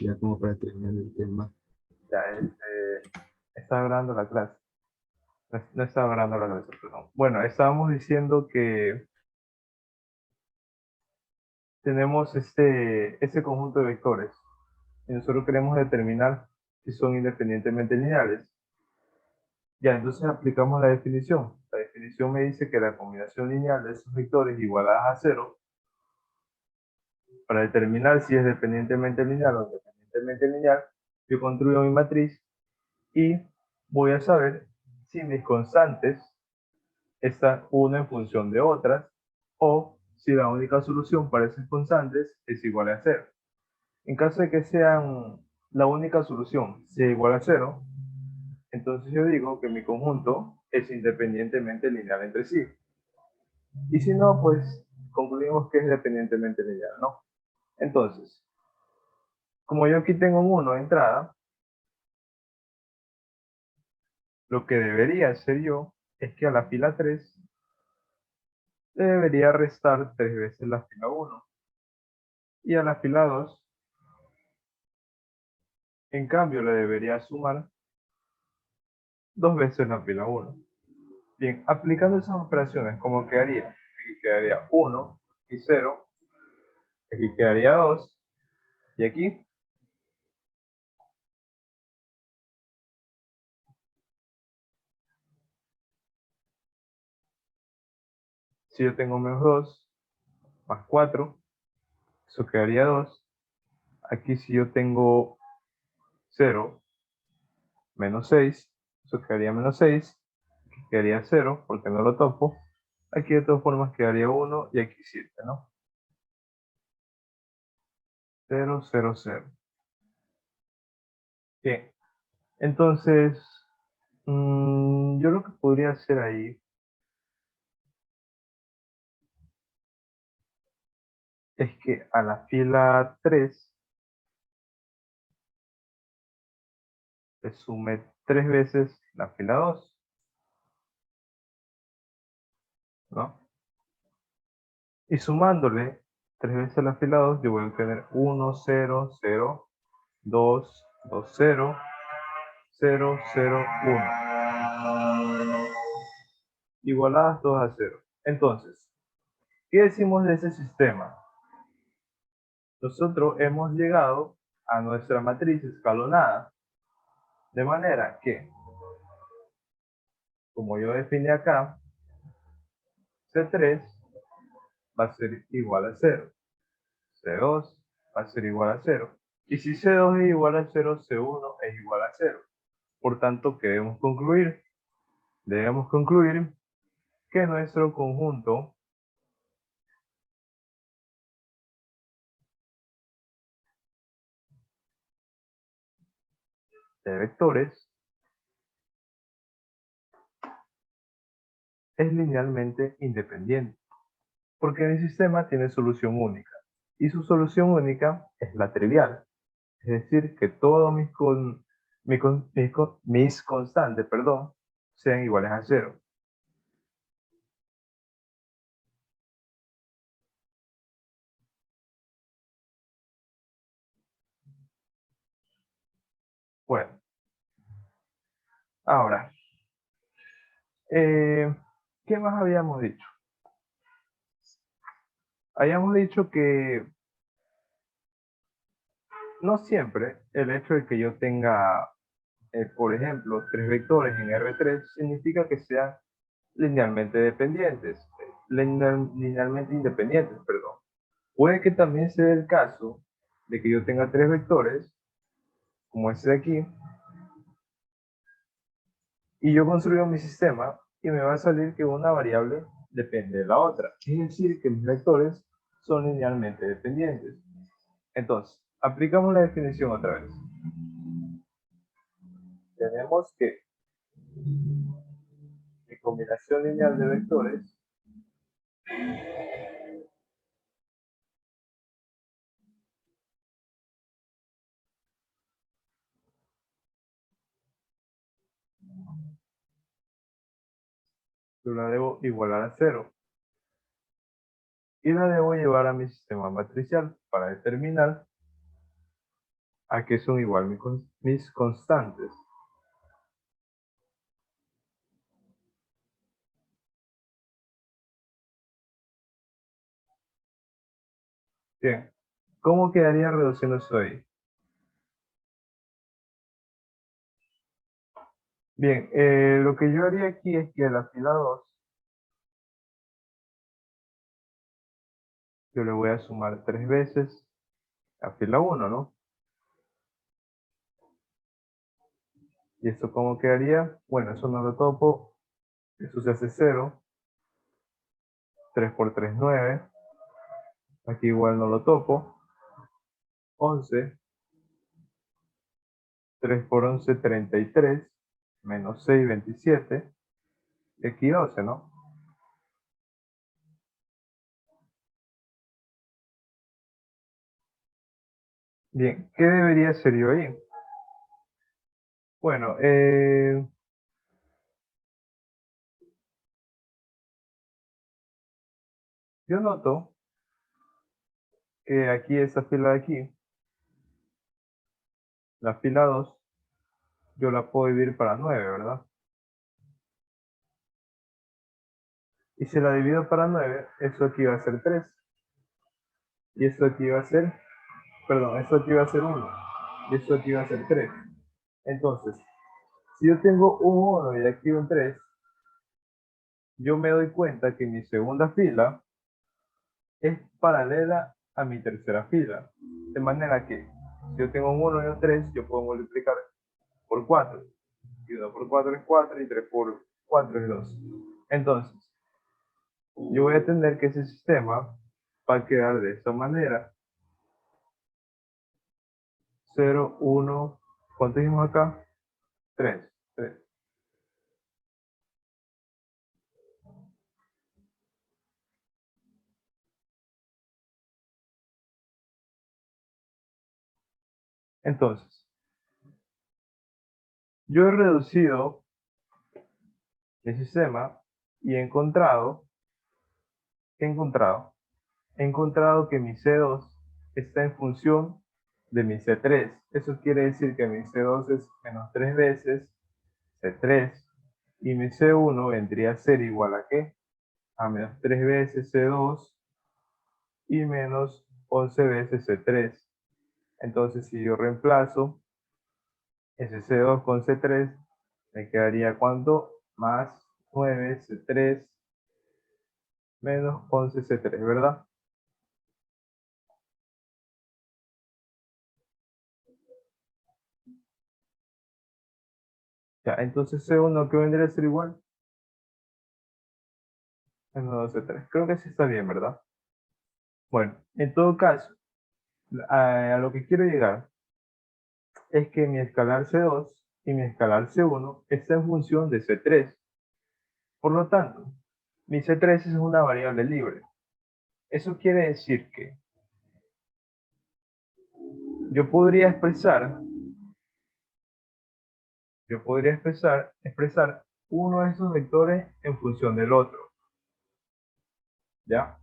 ya como para terminar el tema. Ya, estaba grabando la clase. No, no estaba grabando la clase, perdón. Bueno, estábamos diciendo que tenemos este conjunto de vectores y nosotros queremos determinar si son independientemente lineales. Ya, entonces aplicamos la definición. La definición me dice que la combinación lineal de esos vectores igualadas a cero, para determinar si es dependientemente lineal o independientemente lineal, yo construyo mi matriz y voy a saber si mis constantes están una en función de otras o si la única solución para esas constantes es igual a cero. En caso de que sean la única solución sea igual a cero, entonces yo digo que mi conjunto es independientemente lineal entre sí. Y si no, pues concluimos que es dependientemente lineal, ¿no? Entonces, como yo aquí tengo un 1 de entrada, lo que debería hacer yo es que a la fila 3 le debería restar 3 veces la fila 1 y a la fila 2, en cambio, le debería sumar 2 veces la fila 1. Bien, aplicando esas operaciones, ¿cómo quedaría? Aquí quedaría 1 y 0, aquí quedaría 2 y aquí, si yo tengo menos 2 más 4, eso quedaría 2. Aquí si yo tengo 0 menos 6, eso quedaría menos 6, aquí quedaría 0 porque no lo topo, aquí de todas formas quedaría 1 y aquí 7, ¿no? 0, 0, 0. Bien, entonces yo lo que podría hacer ahí es que a la fila 3 le sume 3 veces la fila 2, ¿no? Y sumándole 3 veces la fila 2, yo voy a obtener 1, 0, 0, 2, 2, 0, 0, 0, 1. Igualadas todas a 0. Entonces, ¿qué decimos de ese sistema? Nosotros hemos llegado a nuestra matriz escalonada, de manera que, como yo definí acá, C3 va a ser igual a 0. C2 va a ser igual a 0. Y si C2 es igual a 0, C1 es igual a 0. Por tanto, ¿qué debemos concluir? Debemos concluir que nuestro conjunto de vectores es linealmente independiente, porque el sistema tiene solución única, y su solución única es la trivial, es decir, que todos mis constantes, sean iguales a 0. Bueno, ahora, ¿qué más habíamos dicho? Habíamos dicho que no siempre el hecho de que yo tenga, por ejemplo, 3 vectores en R3 significa que sean linealmente dependientes, linealmente independientes, perdón. Puede que también sea el caso de que yo tenga 3 vectores, como este de aquí, y yo construyo mi sistema y me va a salir que una variable depende de la otra. Es decir, que mis vectores son linealmente dependientes. Entonces, aplicamos la definición otra vez. Tenemos que mi combinación lineal de vectores yo la debo igualar a 0 y la debo llevar a mi sistema matricial para determinar a qué son igual mis constantes. Bien, ¿cómo quedaría reduciendo eso ahí? Bien, lo que yo haría aquí es que a la fila 2 yo le voy a sumar 3 veces a fila 1, ¿no? ¿Y esto cómo quedaría? Bueno, eso no lo topo, eso se hace 0, 3 por 3, 9, aquí igual no lo topo, 11, 3 por 11, 33, menos 6, 27, y aquí 12, ¿no? Bien, ¿qué debería ser yo ahí? Bueno, yo noto que aquí esa fila de aquí, la fila 2, yo la puedo dividir para 9, ¿verdad? Y si la divido para 9, eso aquí va a ser 3. Y esto aquí va a ser, perdón, esto aquí va a ser 1. Y esto aquí va a ser 3. Entonces, si yo tengo un 1 y aquí un 3, yo me doy cuenta que mi segunda fila es paralela a mi tercera fila. De manera que, si yo tengo un 1 y un 3, yo puedo multiplicar por 4. Y 1 por 4 es 4 y 3 por 4 es 2. Entonces, yo voy a tener que ese sistema va a quedar de esta manera. 0, 1, ¿cuánto dijimos acá? 3. 3. Entonces, yo he reducido el sistema y ¿qué he encontrado? He encontrado que mi C2 está en función de mi C3. Eso quiere decir que mi C2 es menos 3 veces C3 y mi C1 vendría a ser igual a ¿qué? A menos 3 veces C2 y menos 11 veces C3. Entonces, si yo reemplazo ese C2 con C3, me quedaría ¿cuánto? Más 9 C3 menos 11 C3, ¿verdad? Ya, entonces C1 que vendría a ser igual menos 2 C3. Creo que sí está bien, ¿verdad? Bueno, en todo caso, a lo que quiero llegar es que mi escalar C2 y mi escalar C1 está en función de C3. Por lo tanto, mi C3 es una variable libre. Eso quiere decir que yo podría expresar, expresar uno de esos vectores en función del otro, ¿ya?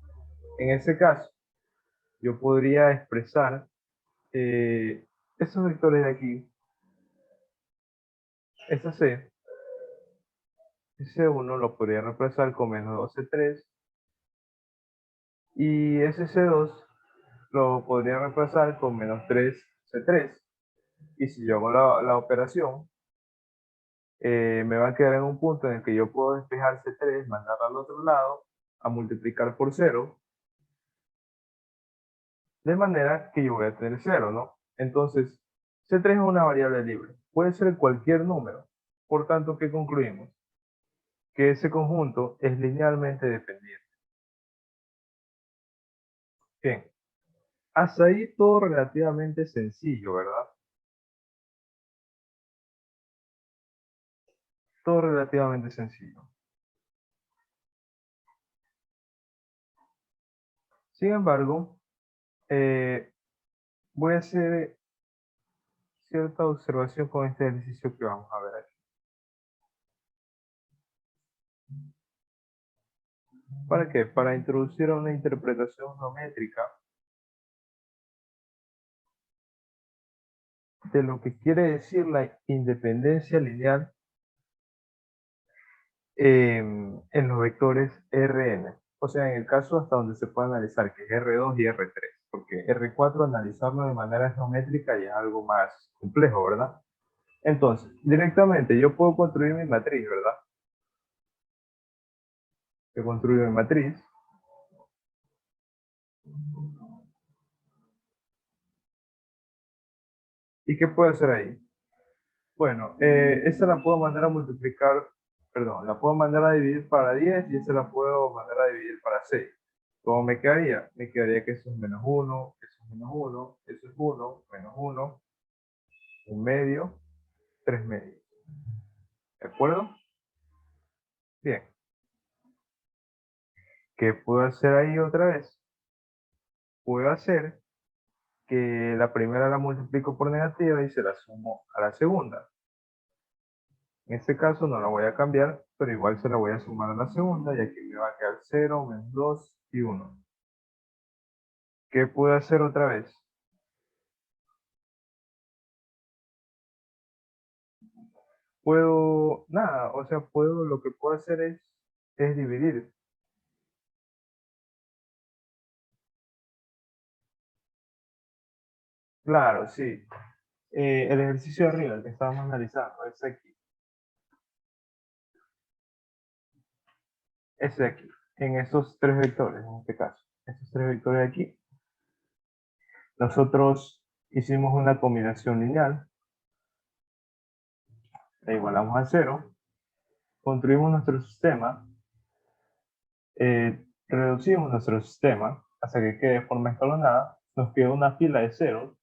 En ese caso, yo podría expresar esos vectores de aquí, esa C, ese 1 lo podría reemplazar con menos 2C3 y ese C2 lo podría reemplazar con menos 3C3. Y si yo hago la operación, me va a quedar en un punto en el que yo puedo despejar C3, mandarla al otro lado, a multiplicar por 0, de manera que yo voy a tener 0, ¿no? Entonces, C3 es una variable libre, puede ser cualquier número. Por tanto, ¿qué concluimos? Que ese conjunto es linealmente dependiente. Bien, hasta ahí todo relativamente sencillo, ¿verdad? Todo relativamente sencillo. Sin embargo, eh, voy a hacer cierta observación con este ejercicio que vamos a ver aquí. ¿Para qué? Para introducir una interpretación geométrica de lo que quiere decir la independencia lineal en los vectores Rn. O sea, en el caso hasta donde se puede analizar, que es R2 y R3, porque R4 analizarlo de manera geométrica ya es algo más complejo, ¿verdad? Entonces, directamente yo puedo construir mi matriz, ¿verdad? Yo construyo mi matriz. ¿Y qué puedo hacer ahí? Bueno, esta la puedo mandar a multiplicar, perdón, la puedo mandar a dividir para 10 y esta la puedo mandar a dividir para 6. ¿Cómo me quedaría? Me quedaría que eso es menos 1, eso es menos 1, eso es 1, menos 1, un medio, 3 medios. ¿De acuerdo? Bien. ¿Qué puedo hacer ahí otra vez? Puedo hacer que la primera la multiplico por negativa y se la sumo a la segunda. En este caso no la voy a cambiar, pero igual se la voy a sumar a la segunda y aquí me va a quedar 0, menos 2 y 1. ¿Qué puedo hacer otra vez? Puedo, nada, o sea, lo que puedo hacer es dividir. Claro, sí. El ejercicio de arriba, el que estábamos analizando, es aquí. Ese de aquí, en esos tres vectores, en este caso. Estos tres vectores de aquí. Nosotros hicimos una combinación lineal, la igualamos a 0, construimos nuestro sistema, reducimos nuestro sistema hasta que quede de forma escalonada, nos queda una fila de ceros.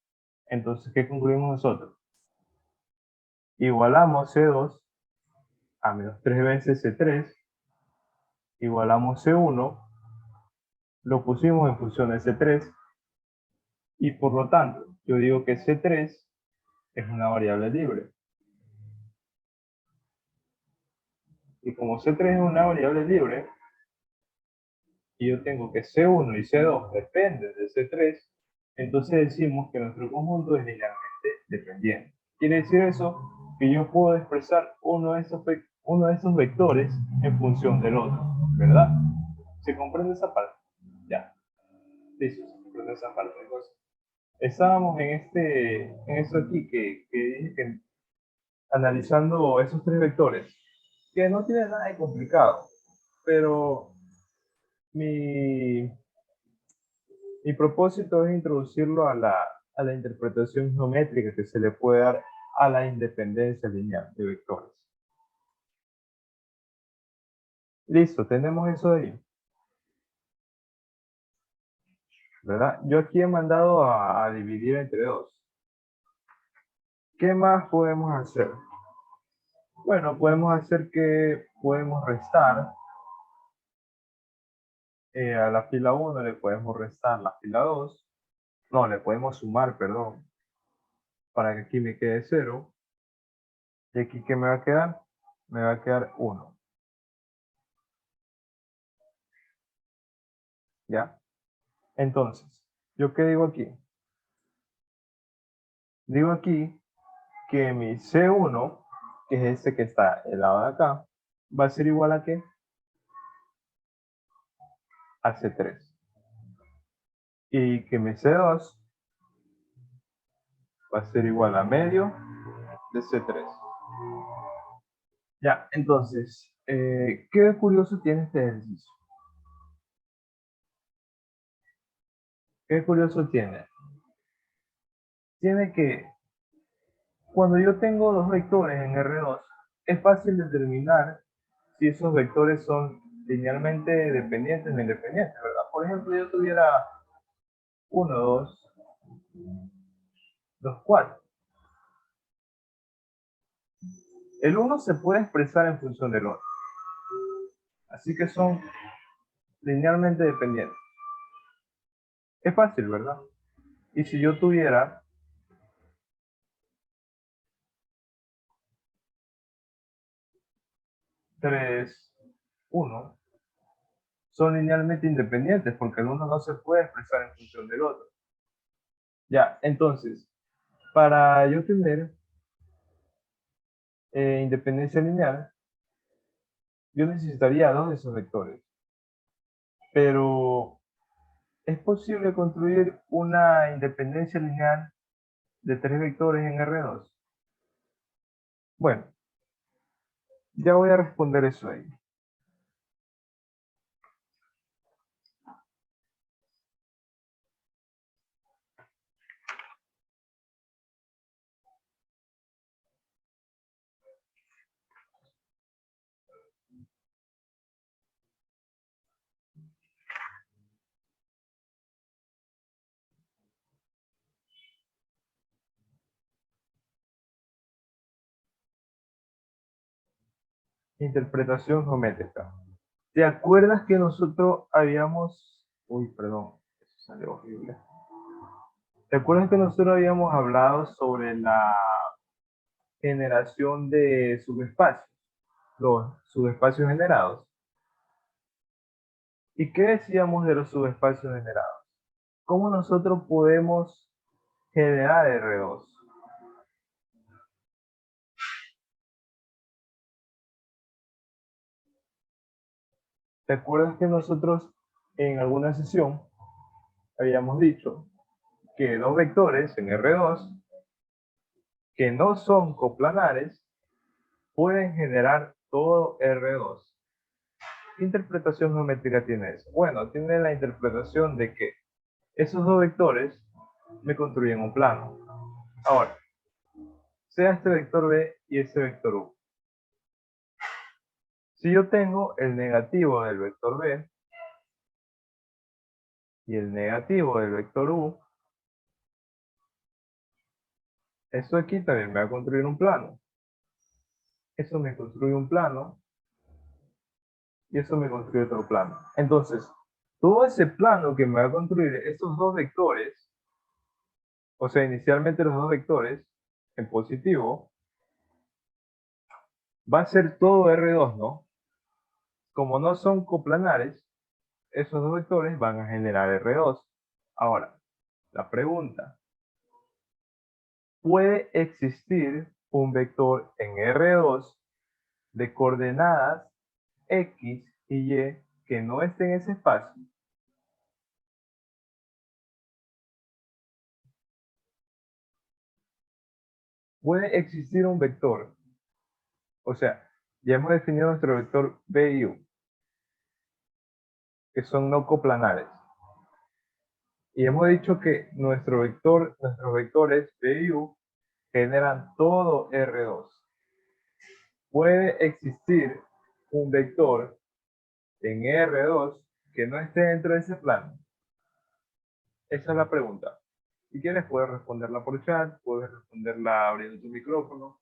Entonces, ¿qué concluimos nosotros? Igualamos C2 a menos 3 veces C3, igualamos C1, lo pusimos en función de C3, y por lo tanto, yo digo que C3 es una variable libre. Y como C3 es una variable libre, y yo tengo que C1 y C2 dependen de C3, entonces decimos que nuestro conjunto es linealmente dependiente. Quiere decir eso que yo puedo expresar uno de esos vectores en función del otro, ¿verdad? ¿Se comprende esa parte? Ya, listo, se comprende esa parte. Entonces, estábamos en esto aquí que dije que analizando esos tres vectores, que no tiene nada de complicado, pero mi, mi propósito es introducirlo a la interpretación geométrica que se le puede dar a la independencia lineal de vectores. Listo, tenemos eso de ahí, ¿verdad? Yo aquí he mandado a dividir entre 2. ¿Qué más podemos hacer? Bueno, podemos hacer que podemos restar a la fila 1, le podemos restar la fila 2. No, le podemos sumar, perdón, para que aquí me quede 0. ¿Y aquí qué me va a quedar? Me va a quedar 1. ¿Ya? Entonces, ¿yo qué digo aquí? Digo aquí que mi C1, que es este que está el lado de acá, va a ser igual a ¿qué? A C3. Y que mi C2 va a ser igual a medio de C3. Ya, entonces, ¿qué curioso tiene este ejercicio? ¿Qué curioso tiene? Tiene que, cuando yo tengo dos vectores en R2, es fácil determinar si esos vectores son linealmente dependientes o independientes, ¿verdad? Por ejemplo, yo tuviera 1, 2, 2, 4. El 1 se puede expresar en función del otro. Así que son linealmente dependientes. Es fácil, ¿verdad? Y si yo tuviera 3, 1, son linealmente independientes porque el uno no se puede expresar en función del otro. Ya, entonces, Para yo tener independencia lineal, yo necesitaría dos de esos vectores. Pero, ¿es posible construir una independencia lineal de tres vectores en R2? Bueno, ya voy a responder eso ahí. Interpretación geométrica. ¿Te acuerdas que nosotros habíamos... Uy, perdón, eso salió horrible. ¿Te acuerdas que nosotros habíamos hablado sobre la generación de subespacios? Los subespacios generados. ¿Y qué decíamos de los subespacios generados? ¿Cómo nosotros podemos generar R2? ¿Te acuerdas que nosotros en alguna sesión habíamos dicho que dos vectores en R2 que no son coplanares pueden generar todo R2? ¿Qué interpretación geométrica tiene eso? Bueno, tiene la interpretación de que esos dos vectores me construyen un plano. Ahora, sea este vector B y este vector U. Si yo tengo el negativo del vector B y el negativo del vector U, eso aquí también me va a construir un plano. Eso me construye un plano y eso me construye otro plano. Entonces, todo ese plano que me va a construir estos dos vectores, o sea, inicialmente los dos vectores en positivo, va a ser todo R2, ¿no? Como no son coplanares, esos dos vectores van a generar R2. Ahora, la pregunta, ¿puede existir un vector en R2 de coordenadas X y Y que no esté en ese espacio? Puede existir un vector, o sea, ya hemos definido nuestro vector B y U, que son no coplanares. Y hemos dicho que nuestros vectores B y U generan todo R2. ¿Puede existir un vector en R2 que no esté dentro de ese plano? Esa es la pregunta. Si quieres, puedes responderla por chat, puedes responderla abriendo tu micrófono.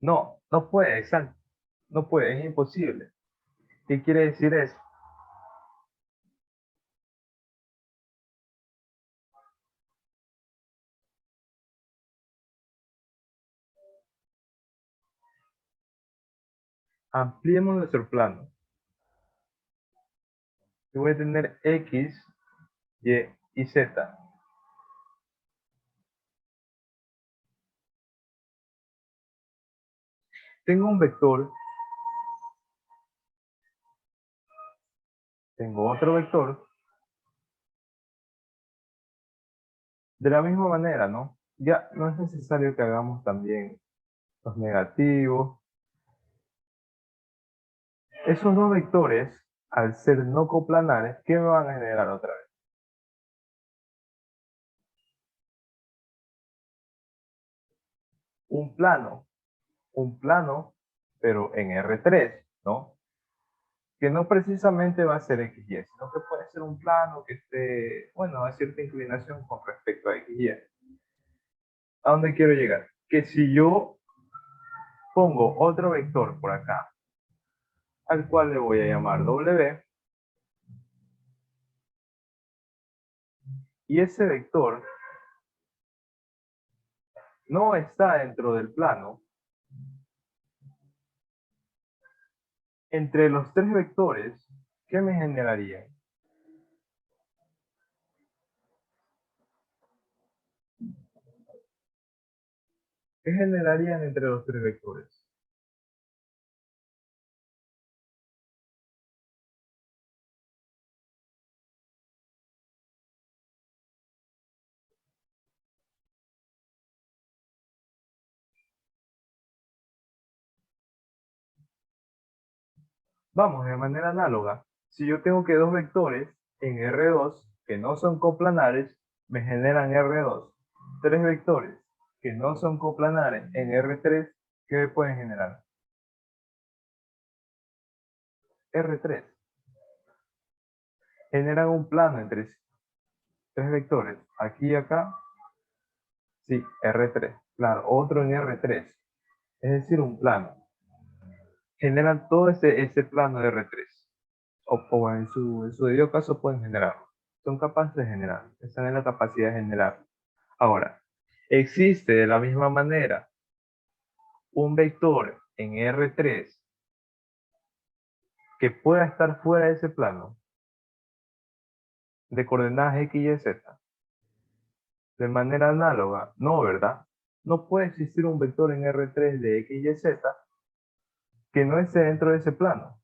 No, no puede, exacto. No puede, es imposible. ¿Qué quiere decir eso? Ampliemos nuestro plano. Yo voy a tener X, Y y Z. Tengo un vector, tengo otro vector, de la misma manera, ¿no? Ya no es necesario que hagamos también los negativos. Esos dos vectores, al ser no coplanares, ¿qué me van a generar otra vez? Un plano, pero en R3, ¿no? Que no precisamente va a ser XY, sino que puede ser un plano que esté, bueno, a cierta inclinación con respecto a XY. ¿A dónde quiero llegar? Que si yo pongo otro vector por acá, al cual le voy a llamar W, y ese vector no está dentro del plano, entre los tres vectores, ¿qué me generarían? ¿qué generarían entre los tres vectores? Vamos, de manera análoga, si yo tengo que dos vectores en R2 que no son coplanares, me generan R2. Tres vectores que no son coplanares en R3, ¿qué me pueden generar? R3. Generan un plano entre sí. Tres vectores, aquí y acá, sí, R3. Claro, otro en R3, es decir, un plano. Generan todo ese plano de R3. O en su debido caso pueden generarlo. Son capaces de generar. Están en la capacidad de generar. Ahora, existe de la misma manera un vector en R3 que pueda estar fuera de ese plano de coordenadas X, Y, Z. De manera análoga, no, ¿verdad? No puede existir un vector en R3 de X, Y, Z que no esté dentro de ese plano.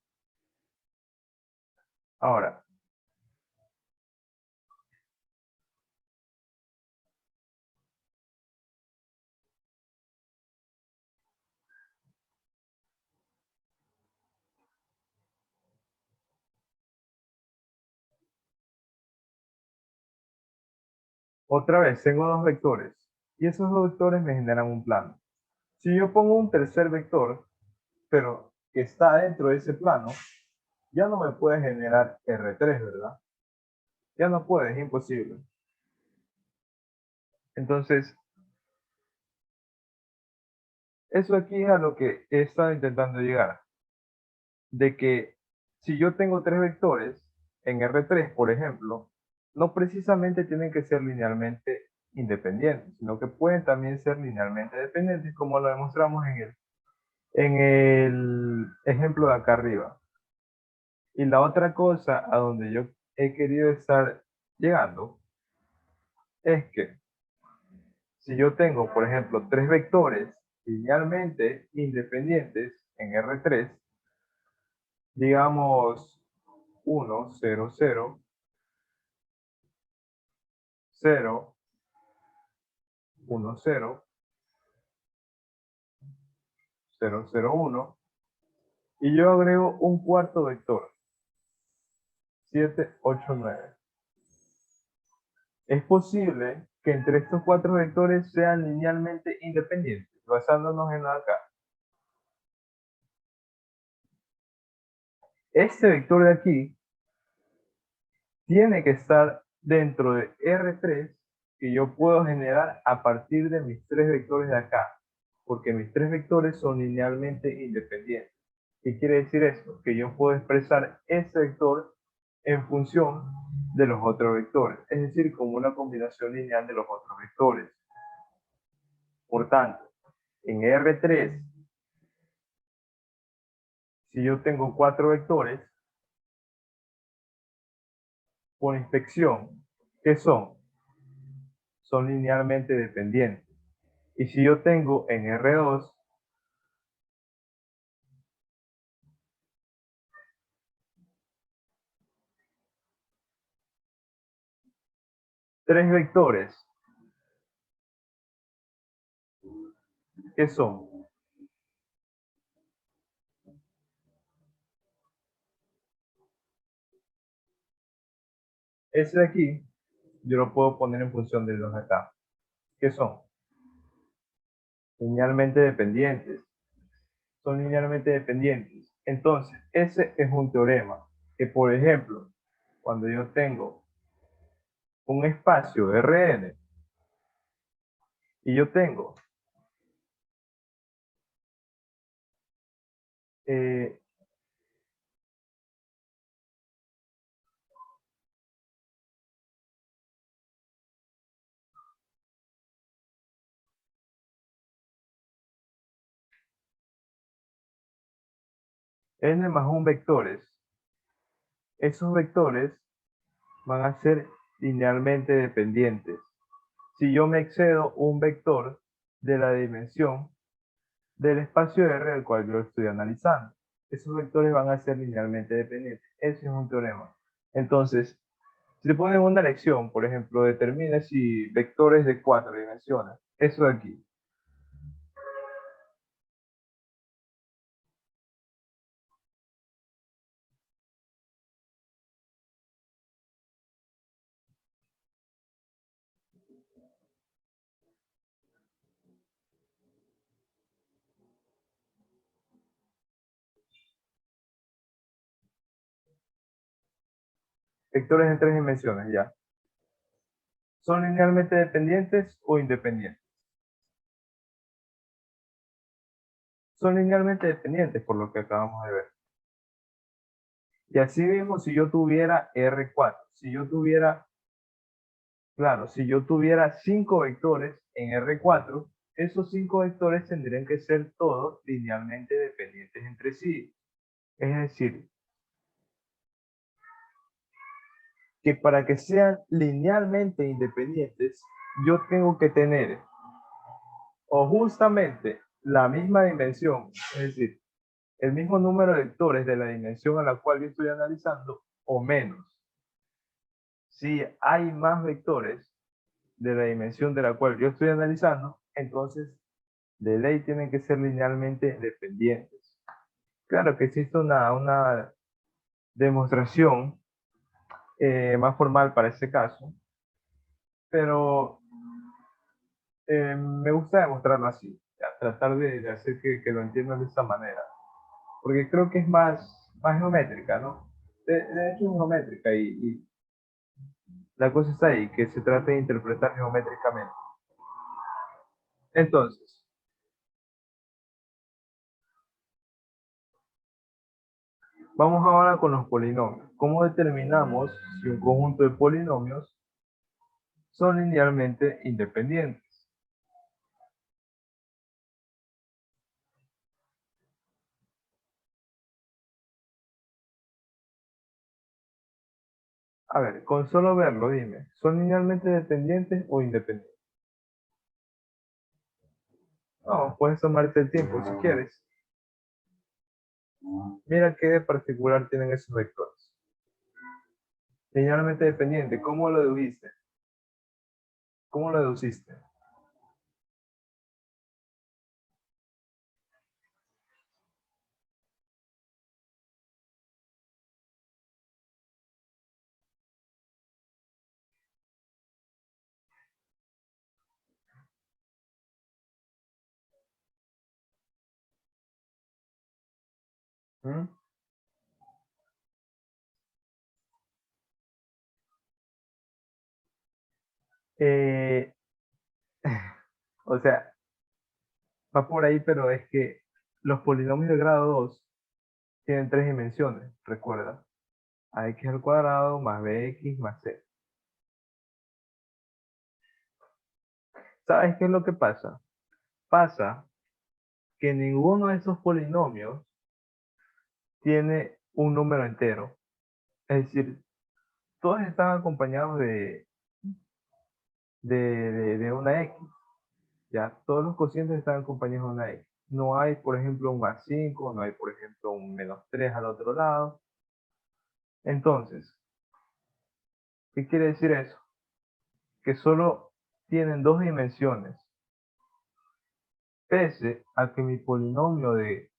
Ahora, otra vez, tengo dos vectores y esos dos vectores me generan un plano. Si yo pongo un tercer vector, pero que está dentro de ese plano, ya no me puede generar R3, ¿verdad? Ya no puede, es imposible. Entonces, eso aquí es a lo que he estado intentando llegar. De que si yo tengo tres vectores en R3, por ejemplo, no precisamente tienen que ser linealmente independientes, sino que pueden también ser linealmente dependientes, como lo demostramos en el ejemplo de acá arriba. Y la otra cosa a donde yo he querido estar llegando es que si yo tengo, por ejemplo, tres vectores linealmente independientes en R3, digamos 1, 0, 0, 0, 1, 0, 0, 0, 1, y yo agrego un cuarto vector, 7, 8, 9. Es posible que entre estos cuatro vectores sean linealmente independientes, basándonos en acá. Este vector de aquí tiene que estar dentro de R3 que yo puedo generar a partir de mis tres vectores de acá, porque mis tres vectores son linealmente independientes. ¿Qué quiere decir esto? Que yo puedo expresar ese vector en función de los otros vectores, es decir, como una combinación lineal de los otros vectores. Por tanto, en R3, si yo tengo cuatro vectores, por inspección, ¿qué son? Son linealmente dependientes. Y si yo tengo en R2 tres vectores, ¿qué son? Ese de aquí, yo lo puedo poner en función de los de acá. ¿Qué son? Linealmente dependientes. Son linealmente dependientes. Entonces, ese es un teorema que, por ejemplo, cuando yo tengo un espacio Rn y yo tengo eh, n más 1 vectores, esos vectores van a ser linealmente dependientes. Si yo me excedo un vector, de la dimensión del espacio R del cual yo estoy analizando. Esos vectores van a ser linealmente dependientes. Ese es un teorema. Entonces, si te ponen una lección, por ejemplo, determina si vectores de 4 dimensiones, eso de aquí. Vectores en 3 dimensiones, ya. ¿Son linealmente dependientes o independientes? Son linealmente dependientes por lo que acabamos de ver. Y así mismo, si yo tuviera R4, si yo tuviera, claro, si yo tuviera 5 vectores en R4, esos 5 vectores tendrían que ser todos linealmente dependientes entre sí. Es decir, que para que sean linealmente independientes, yo tengo que tener o justamente la misma dimensión, es decir, el mismo número de vectores de la dimensión a la cual yo estoy analizando, o menos. Si hay más vectores de la dimensión de la cual yo estoy analizando, entonces de ley tienen que ser linealmente dependientes. Claro que existe una demostración más formal para ese caso, pero me gusta demostrarlo así, tratar de hacer que lo entiendan de esa manera, porque creo que es más geométrica, ¿no? De hecho es geométrica y la cosa está ahí, que se trata de interpretar geométricamente. Entonces, vamos ahora con los polinomios. ¿Cómo determinamos si un conjunto de polinomios son linealmente independientes? A ver, con solo verlo, dime, ¿son linealmente dependientes o independientes? No, puedes tomarte el tiempo si quieres. Mira qué de particular tienen esos vectores. Linealmente dependiente, ¿cómo lo dedujiste? ¿Cómo lo deduciste? ¿Mm? Eh, o sea, va por ahí, pero es que los polinomios de grado 2 tienen 3 dimensiones, recuerda. Ax al cuadrado más bx más c. ¿Sabes qué es lo que pasa? Pasa que ninguno de esos polinomios tiene un número entero. Es decir, todos están acompañados de una x. Ya, todos los cocientes están acompañados de una x. No hay, por ejemplo, un más 5, no hay, por ejemplo, un menos 3 al otro lado. Entonces, ¿qué quiere decir eso? Que solo tienen dos dimensiones, pese a que mi polinomio de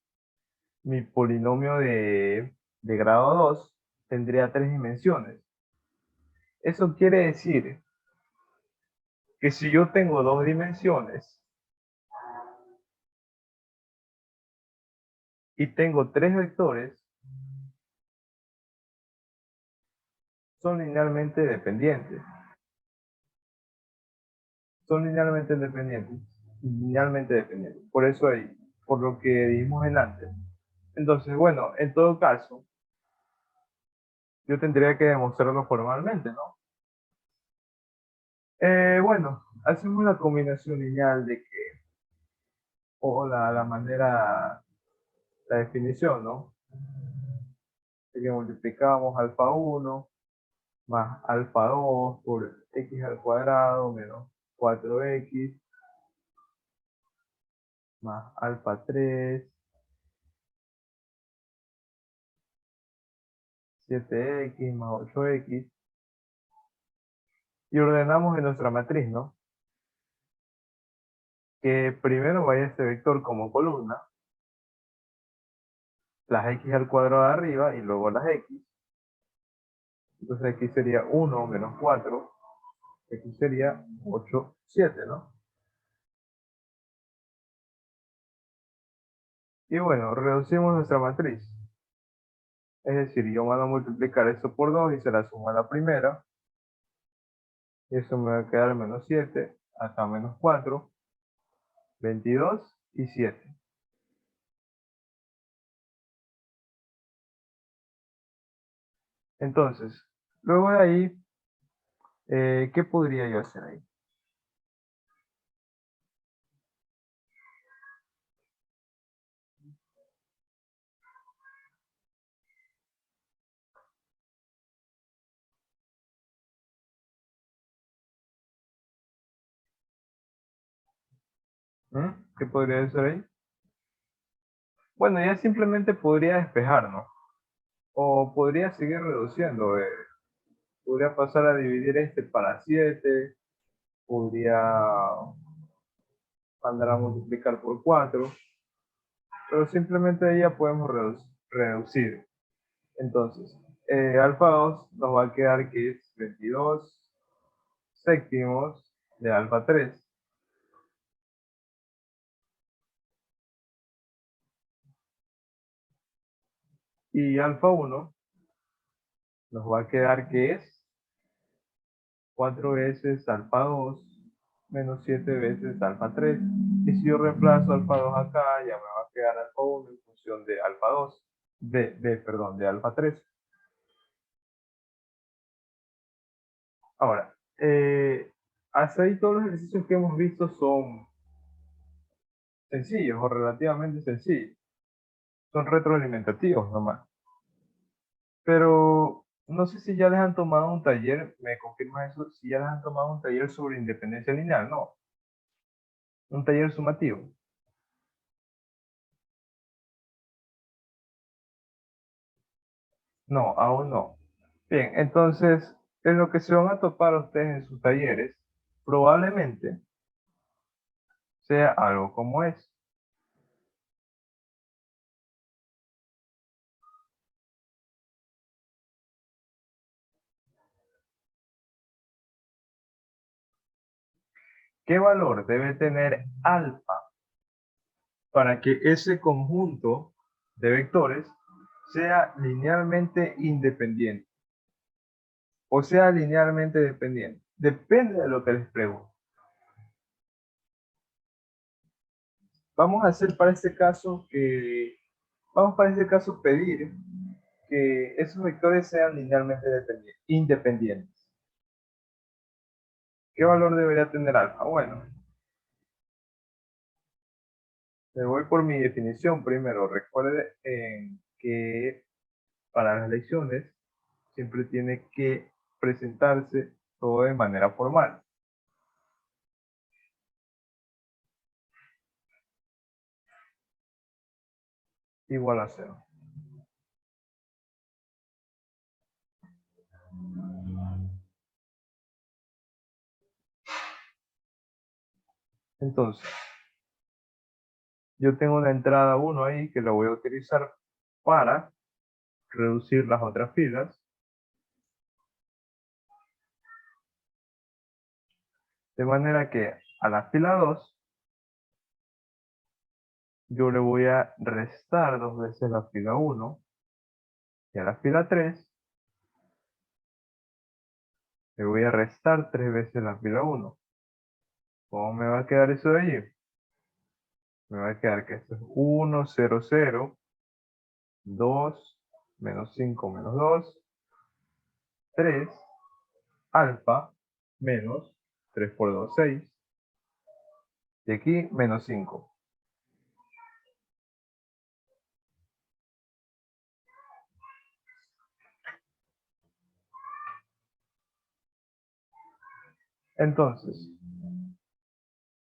grado 2 tendría 3 dimensiones. Eso quiere decir que si yo tengo dos dimensiones y tengo tres vectores, son linealmente dependientes. Son linealmente dependientes. Linealmente dependientes. Por eso ahí, por lo que dijimos en antes. Entonces, bueno, en todo caso, yo tendría que demostrarlo formalmente, ¿no? Bueno, hacemos la combinación lineal de que, o la manera, la definición, ¿no? De que multiplicamos alfa 1 más alfa 2 por x al cuadrado menos 4x más alfa 3, 7x más 8x. Y ordenamos en nuestra matriz, ¿no? Que primero vaya este vector como columna, las x al cuadrado de arriba y luego las x. Entonces aquí sería 1 menos 4, aquí sería 8, 7, ¿no? Y bueno, reducimos nuestra matriz. Es decir, yo mando a multiplicar esto por 2 y se la suma a la primera. Y eso me va a quedar menos 7, acá menos 4, 22 y 7. Entonces, luego de ahí, ¿qué podría yo hacer ahí? ¿Qué podría hacer ahí? Bueno, ya simplemente podría despejarnos. O podría seguir reduciendo. Podría pasar a dividir este para 7. Podría mandar a multiplicar por 4. Pero simplemente ahí ya podemos reducir. Entonces, alfa 2 nos va a quedar que es 22 séptimos de alfa 3. Y alfa 1 nos va a quedar que es 4 veces alfa 2 menos 7 veces alfa 3. Y si yo reemplazo alfa 2 acá, ya me va a quedar alfa 1 en función de alfa 2, perdón, de alfa 3. Ahora, hasta ahí todos los ejercicios que hemos visto son sencillos o relativamente sencillos. Son retroalimentativos nomás. Pero no sé si ya les han tomado un taller, me confirma eso, si ya les han tomado un taller sobre independencia lineal, no. Un taller sumativo. No, aún no. Bien, entonces, en lo que se van a topar ustedes en sus talleres, probablemente sea algo como es. ¿Qué valor debe tener alfa para que ese conjunto de vectores sea linealmente independiente o sea linealmente dependiente? Depende de lo que les pregunto. Vamos a hacer para este caso vamos para este caso pedir que esos vectores sean linealmente independientes. ¿Qué valor debería tener alfa? Bueno, me voy por mi definición primero. Recuerde que para las lecciones siempre tiene que presentarse todo de manera formal. Igual a cero. Entonces, yo tengo una entrada 1 ahí que la voy a utilizar para reducir las otras filas. De manera que a la fila 2 yo le voy a restar 2 veces la fila 1 y a la fila 3 le voy a restar 3 veces la fila 1. ¿Cómo me va a quedar eso de allí? Me va a quedar que esto es 1, 0, 0, 2, menos 5, menos 2, 3, alfa, menos 3 por 2, 6, y aquí menos 5. Entonces,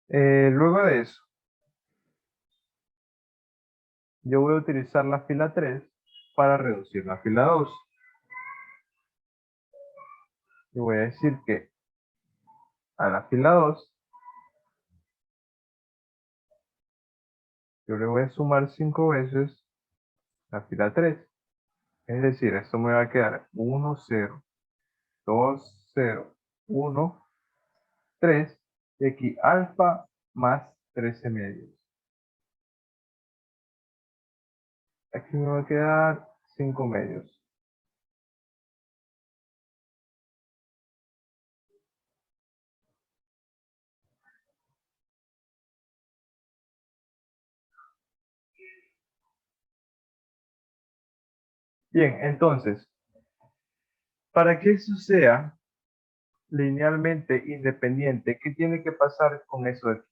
luego de eso, yo voy a utilizar la fila 3 para reducir la fila 2. Y voy a decir que a la fila 2 yo le voy a sumar 5 veces la fila 3. Es decir, esto me va a quedar 1, 0, 2, 0, 1, 3. Y aquí alfa más 13 medios. Aquí me va a quedar 5 medios. Bien, entonces, para que eso sea linealmente independiente, ¿qué tiene que pasar con eso de aquí?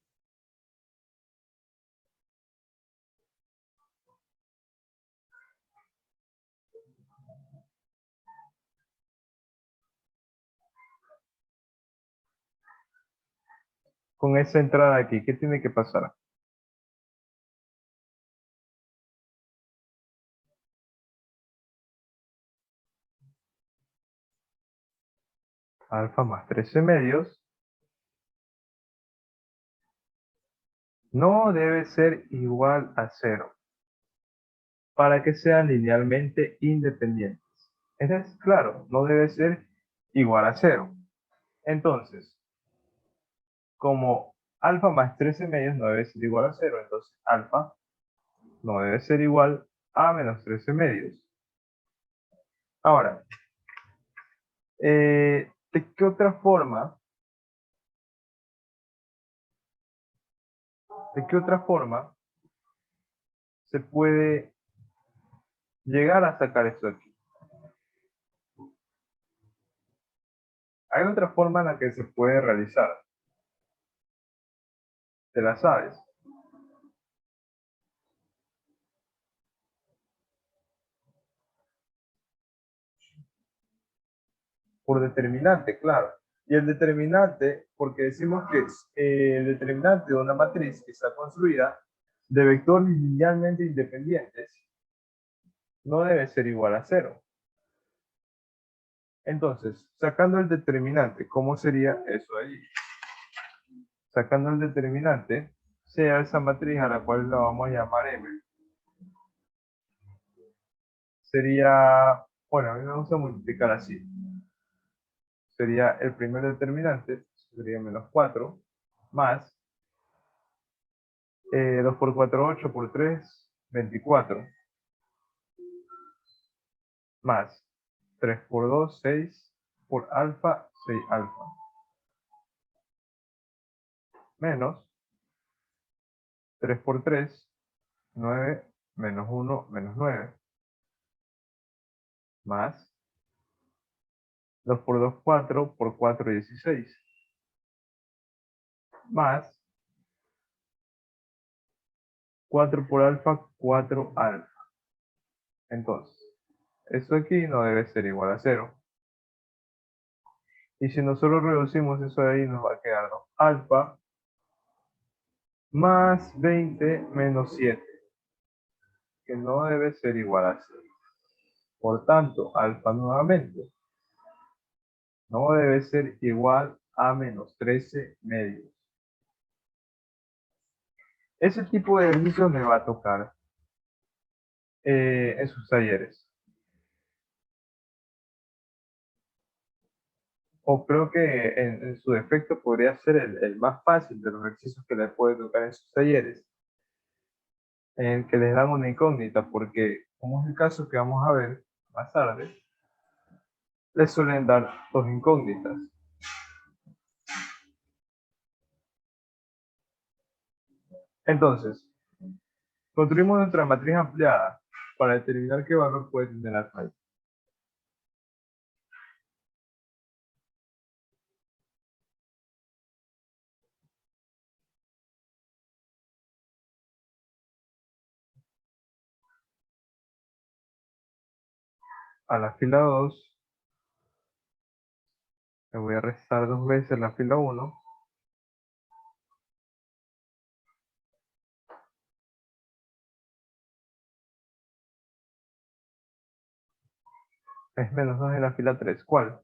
Con esa entrada de aquí, ¿qué tiene que pasar? Alfa más 13 medios no debe ser igual a 0 para que sean linealmente independientes. Eso es claro, no debe ser igual a 0. Entonces, como alfa más 13 medios no debe ser igual a 0, entonces alfa no debe ser igual a menos 13 medios. Ahora, ¿de qué otra forma? ¿De qué otra forma se puede llegar a sacar esto de aquí? Hay otra forma en la que se puede realizar. ¿Te la sabes? Por determinante, claro. Y el determinante, porque decimos que el determinante de una matriz que está construida de vectores linealmente independientes no debe ser igual a 0. Entonces, sacando el determinante, ¿cómo sería eso ahí? Sacando el determinante, sea esa matriz a la cual la vamos a llamar M, sería, bueno, a mí me gusta multiplicar así. Sería el primer determinante, sería menos 4, más 2 por 4, 8 por 3, 24, más 3 por 2, 6, por alfa, 6 alfa, menos 3 por 3, 9, menos 1, menos 9, más 2 por 2, 4, por 4, 16, más 4 por alfa, 4 alfa. Entonces, esto aquí no debe ser igual a 0. Y si nosotros reducimos eso de ahí, nos va a quedar 2 alfa más 20 menos 7, que no debe ser igual a 0. Por tanto, alfa nuevamente no debe ser igual a menos 13 medios. Ese tipo de ejercicio me va a tocar en sus talleres. O creo que en su defecto podría ser el más fácil de los ejercicios que les puede tocar en sus talleres, en el que les dan una incógnita, porque como es el caso que vamos a ver más tarde, les suelen dar dos incógnitas. Entonces, construimos nuestra matriz ampliada para determinar qué valor puede tener alfa. A la fila 2 le voy a restar 2 veces la fila 1. Es menos 2 en la fila 3. ¿Cuál?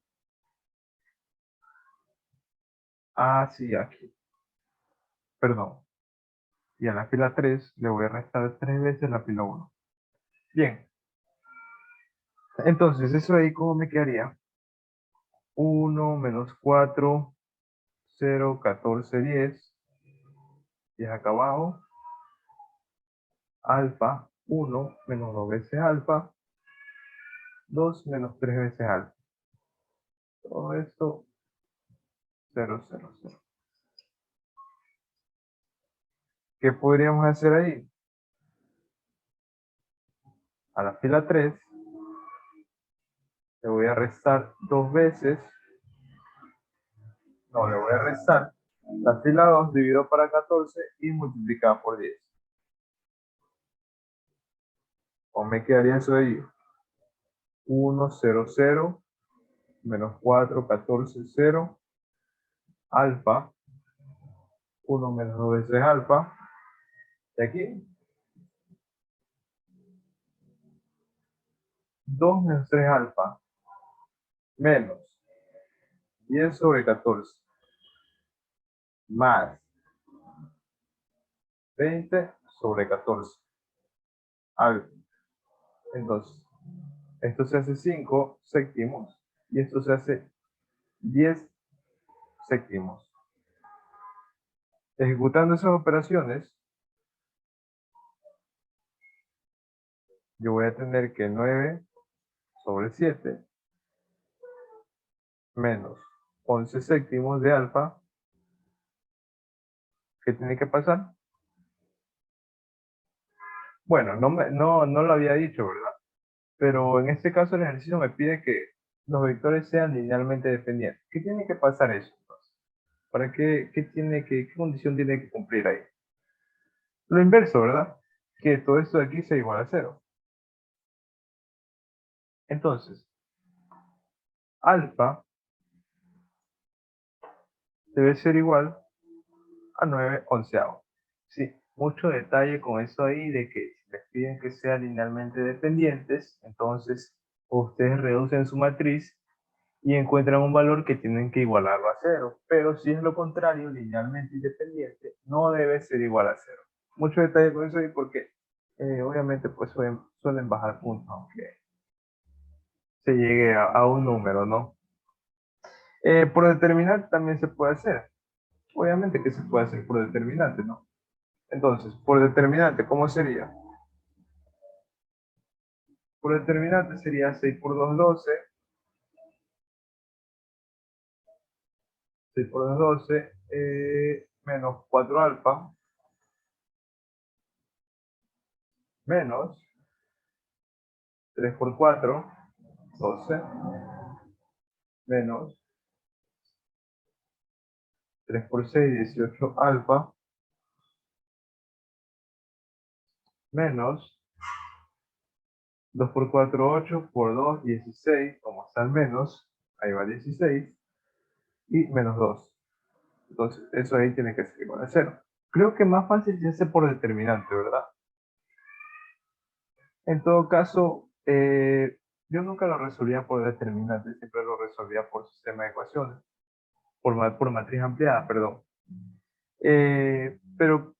Ah, sí, aquí. Perdón. Y a la fila 3 le voy a restar 3 veces la fila 1. Bien. Entonces, eso ahí, ¿cómo me quedaría? 1 menos 4, 0, 14, 10. Y acá abajo, alfa, 1 menos 2 veces alfa, 2 menos 3 veces alfa. Todo esto, 0, 0, 0. ¿Qué podríamos hacer ahí? A la fila 3 le voy a restar 2 veces. No, le voy a restar la fila 2 dividido para 14 y multiplicado por 10. ¿O me quedaría eso ahí? 1, 0, 0, menos 4, 14, 0, alfa, 1 menos 2 veces alfa. Y aquí, 2 menos 3 alfa, menos 10 sobre 14, más 20 sobre 14, alfa. Entonces, esto se hace 5 séptimos y esto se hace 10 séptimos. Ejecutando esas operaciones, yo voy a tener que 9 sobre 7 menos 11 séptimos de alfa. ¿Qué tiene que pasar? Bueno, no lo había dicho, ¿verdad? Pero en este caso el ejercicio me pide que los vectores sean linealmente dependientes. ¿Qué tiene que pasar eso, entonces? ¿Para qué condición tiene que cumplir ahí? Lo inverso, ¿verdad? Que todo esto de aquí sea igual a 0. Entonces, alfa debe ser igual a 9 onceavos. Sí, mucho detalle con eso ahí de que si les piden que sean linealmente dependientes, entonces ustedes reducen su matriz y encuentran un valor que tienen que igualarlo a 0. Pero si es lo contrario, linealmente independiente, no debe ser igual a 0. Mucho detalle con eso ahí porque obviamente pues suelen bajar puntos, aunque se llegue a un número, ¿no? Por determinante también se puede hacer. Obviamente que se puede hacer por determinante, ¿no? Entonces, por determinante, ¿cómo sería? Por determinante sería 6 por 2, 12. 6 por 2, 12. Menos 4 alfa. Menos 3 por 4, 12. Menos 3 por 6, 18 alfa. Menos 2 por 4, 8. Por 2, 16. Como está el menos, ahí va 16. Y menos 2. Entonces, eso ahí tiene que ser igual a 0. Creo que más fácil se hace por determinante, ¿verdad? En todo caso, yo nunca lo resolvía por determinante, siempre lo resolvía por sistema de ecuaciones, por matriz ampliada, perdón. Pero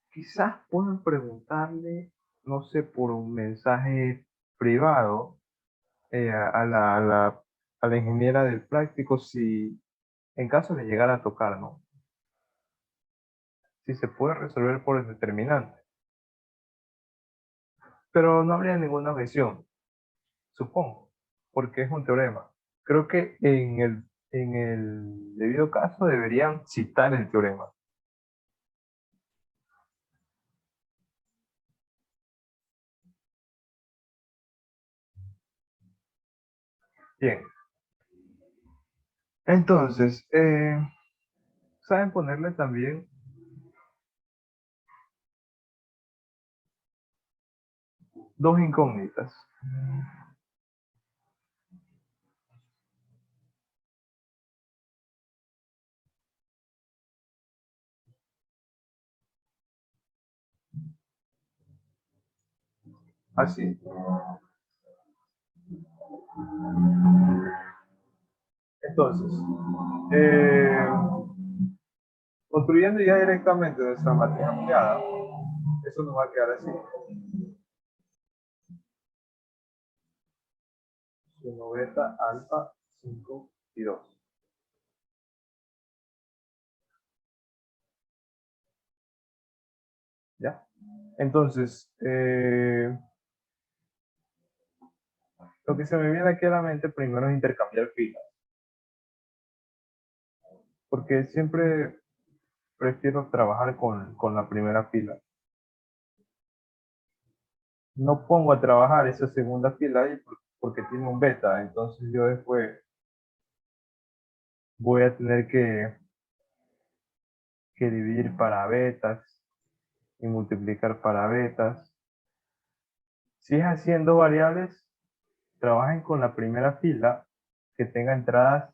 quizás puedan preguntarle, no sé, por un mensaje privado a la ingeniera del práctico si en caso de llegar a tocar, ¿no? Si se puede resolver por el determinante. Pero no habría ninguna objeción, supongo, porque es un teorema. Creo que en el debido caso deberían citar el teorema. Bien, entonces, ¿saben ponerle también dos incógnitas? Así. Entonces, construyendo ya directamente nuestra matriz ampliada, eso nos va a quedar así. 1 beta, alfa, 5 y 2. ¿Ya? Entonces, lo que se me viene aquí a la mente primero es intercambiar filas. Porque siempre prefiero trabajar con la primera fila. No pongo a trabajar esa segunda fila ahí porque tiene un beta. Entonces yo después voy a tener que dividir para betas y multiplicar para betas. Si es haciendo variables, trabajen con la primera fila que tenga entradas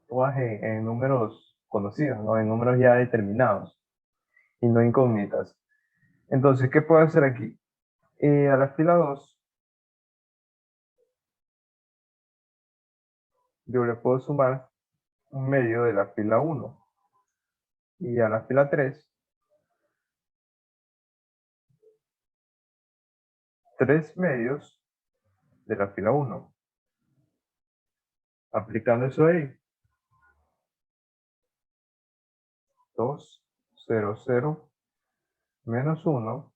todas en números conocidos, ¿no? En números ya determinados y no incógnitas. Entonces, ¿qué puedo hacer aquí? A la fila 2, yo le puedo sumar un medio de la fila 1. Y a la fila 3, 3 medios de la fila 1. Aplicando eso ahí, 2, 0, 0, menos 1,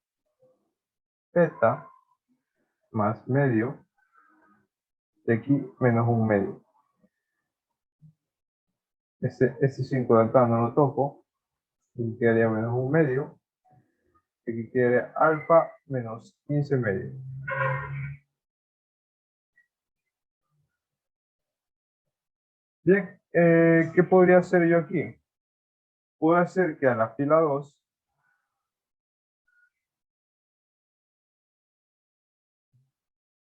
beta, más medio, de aquí menos un medio. Ese 5 de acá no lo toco, y quedaría menos un medio, aquí quedaría alfa menos 15 medio. Bien, ¿qué podría hacer yo aquí? Puedo hacer que a la fila 2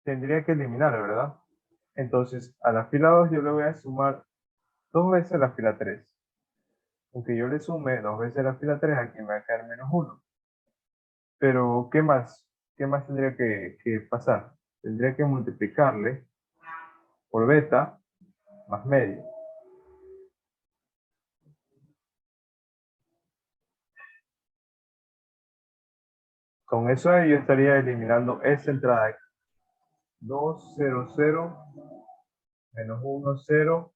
tendría que eliminar, ¿verdad? Entonces, a la fila 2 yo le voy a sumar 2 veces la fila 3. Aunque yo le sume 2 veces la fila 3, aquí me va a quedar menos 1. Pero, ¿qué más? ¿Qué más tendría que pasar? Tendría que multiplicarle por beta más medio. Con eso ahí yo estaría eliminando esa entrada aquí. 2, 0, 0, menos 1, 0,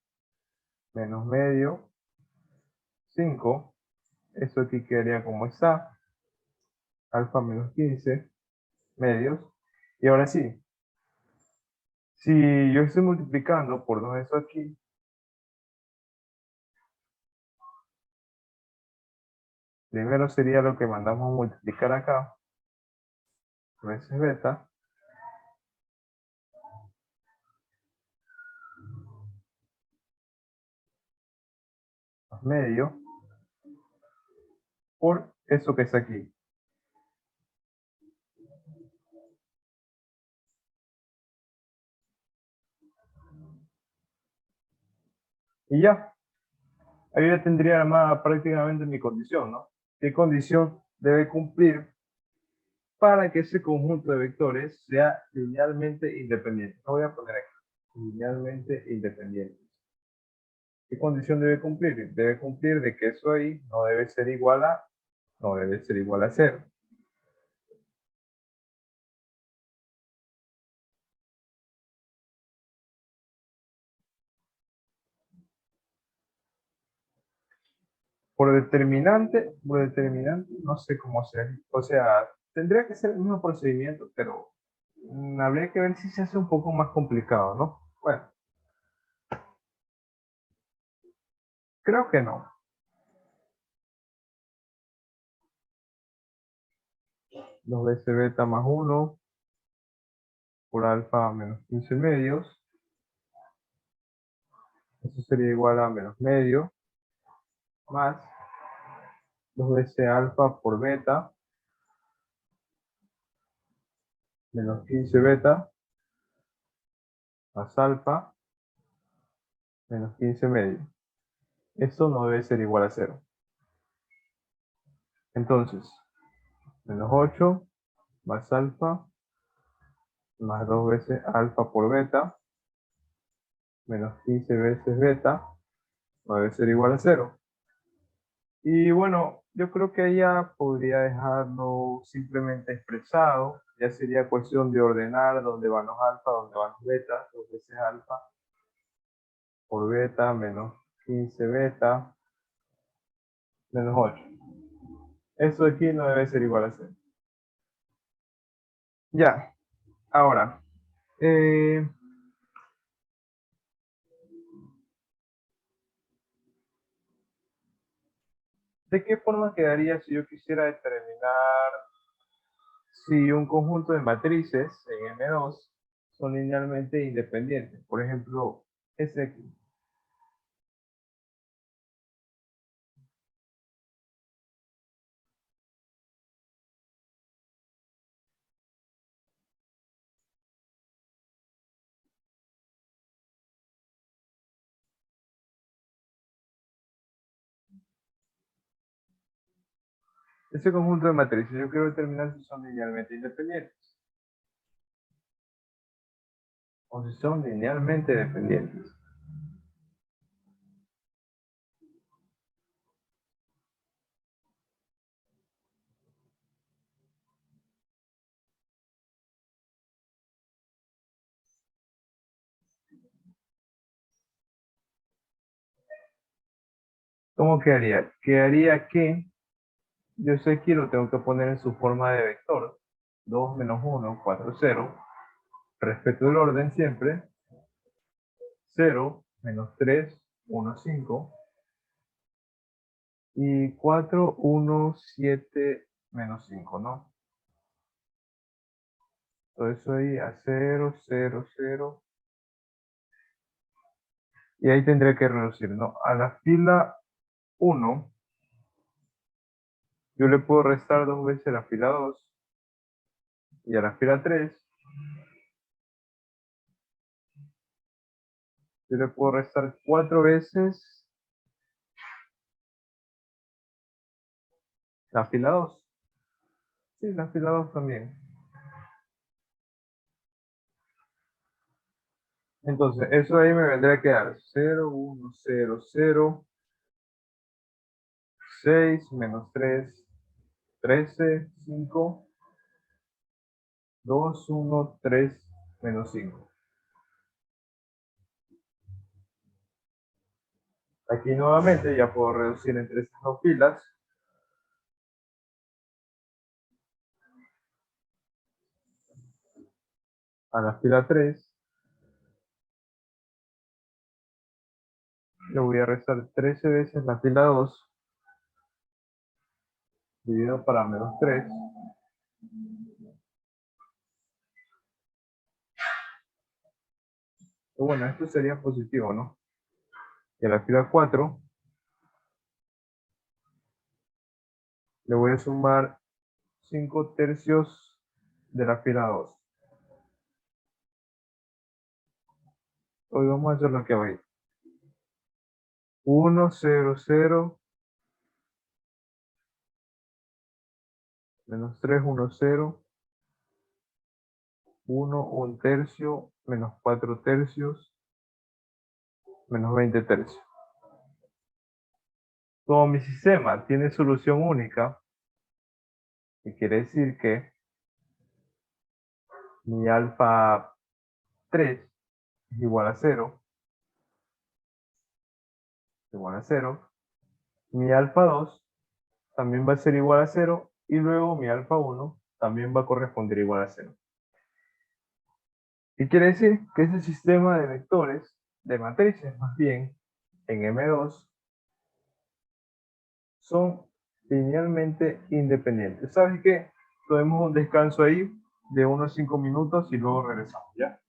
menos medio, 5. Eso aquí quedaría como está. Alfa menos 15 medios. Y ahora sí, si yo estoy multiplicando por 2 eso aquí, primero sería lo que mandamos a multiplicar acá, veces beta, más medio, por eso que está aquí. Y ya, ahí ya tendría armada prácticamente mi condición, ¿no? ¿Qué condición debe cumplir para que ese conjunto de vectores sea linealmente independiente? Lo voy a poner aquí, linealmente independiente. ¿Qué condición debe cumplir? Debe cumplir de que eso ahí no debe ser igual a, no debe ser igual a 0. Por determinante, no sé cómo hacer. O sea, tendría que ser el mismo procedimiento, pero habría que ver si se hace un poco más complicado, ¿no? Bueno, creo que no. 2 veces beta más 1 por alfa menos 15 medios. Eso sería igual a menos medio más 2 veces alfa por beta menos 15 beta más alfa menos 15 medio. Esto no debe ser igual a 0. Entonces, menos 8 más alfa más 2 veces alfa por beta menos 15 veces beta no debe ser igual a 0. Y bueno, yo creo que ya podría dejarlo simplemente expresado. Ya sería cuestión de ordenar dónde van los alfa, dónde van los beta. 2 veces alfa por beta menos 15 beta menos 8. Eso de aquí no debe ser igual a 0. Ya, ahora, eh, ¿de qué forma quedaría si yo quisiera determinar si un conjunto de matrices en M2 son linealmente independientes? Por ejemplo, ese aquí. Ese conjunto de matrices yo quiero determinar si son linealmente independientes o si son linealmente dependientes. ¿Cómo quedaría? Quedaría que yo sé aquí lo tengo que poner en su forma de vector. 2 menos 1, 4, 0. Respeto el orden siempre. 0, menos 3, 1, 5. Y 4, 1, 7, menos 5, ¿no? Todo eso ahí a 0, 0, 0. Y ahí tendré que reducir, ¿no? A la fila 1, yo le puedo restar 2 veces la fila 2. Y a la fila 3, yo le puedo restar 4 veces la fila 2. Sí, la fila 2 también. Entonces, eso ahí me vendría a quedar 0, 1, 0, 0, 6, menos 3, 13, 5, 2, 1, 3, menos 5. Aquí nuevamente ya puedo reducir entre estas dos filas. A la fila 3 le voy a restar 13 veces la fila 2 dividido para menos 3. Y bueno, esto sería positivo, ¿no? Y a la fila 4 le voy a sumar 5 tercios de la fila 2. Hoy vamos a hacer lo que va a ir. 1, 0, 0, menos 3, 1, 0, 1, 1 tercio, menos 4 tercios, menos 20 tercios. Como mi sistema tiene solución única, que quiere decir que mi alfa 3 es igual a 0, mi alfa 2 también va a ser igual a 0 y luego mi alfa 1 también va a corresponder igual a 0. ¿Qué quiere decir? Que ese sistema de vectores, de matrices más bien, en M2, son linealmente independientes. ¿Sabes qué? Tomemos un descanso ahí de unos 5 minutos y luego regresamos, ¿ya?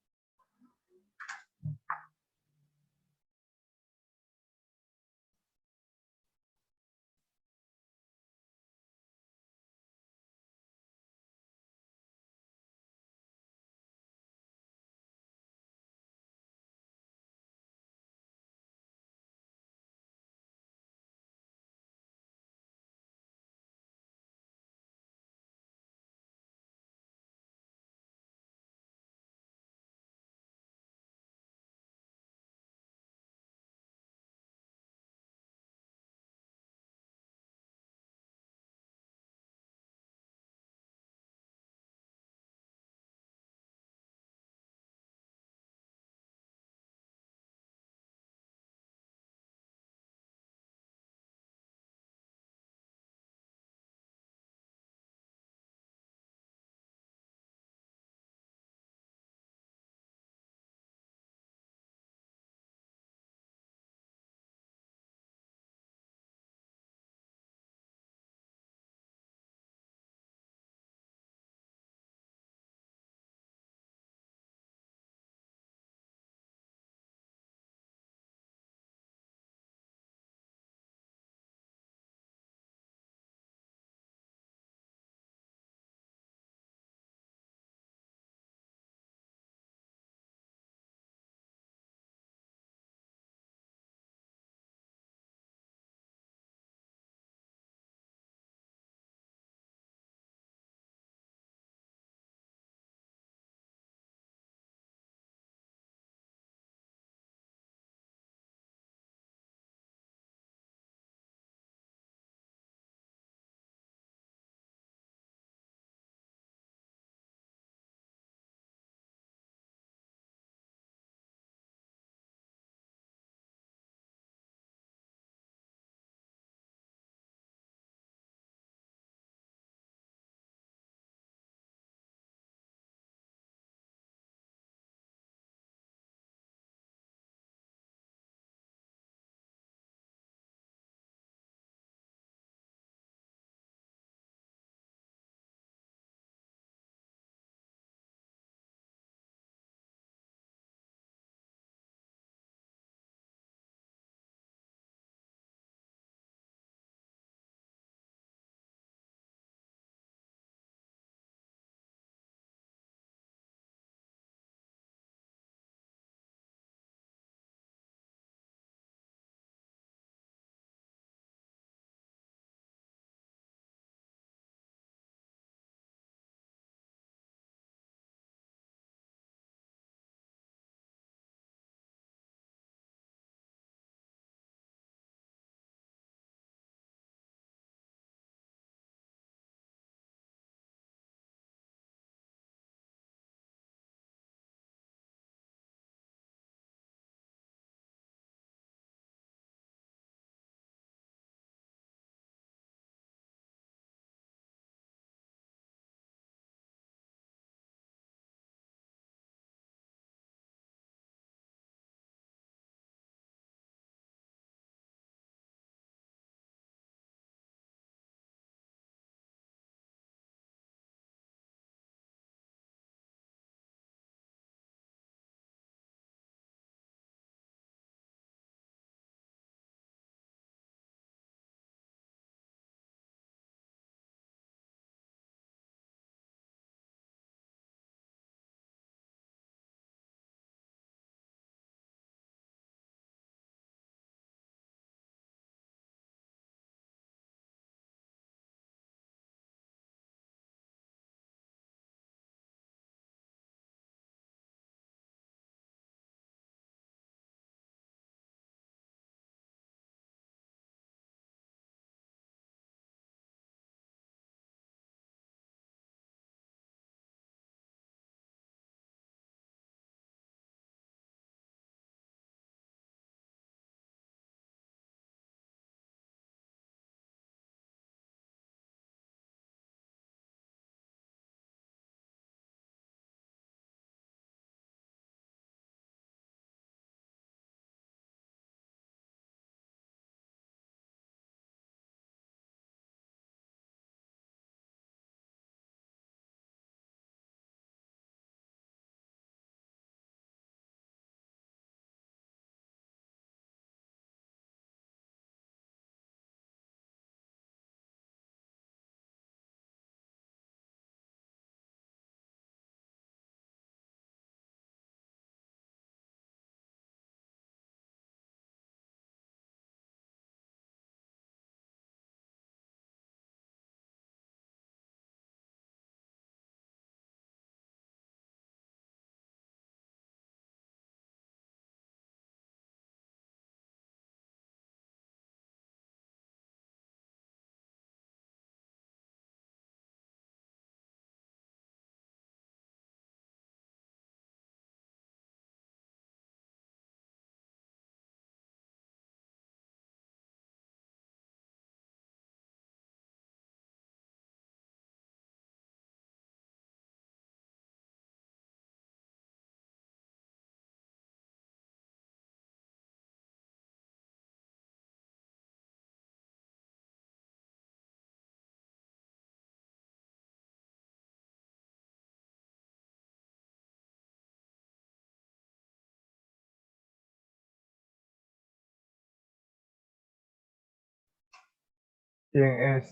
Bien,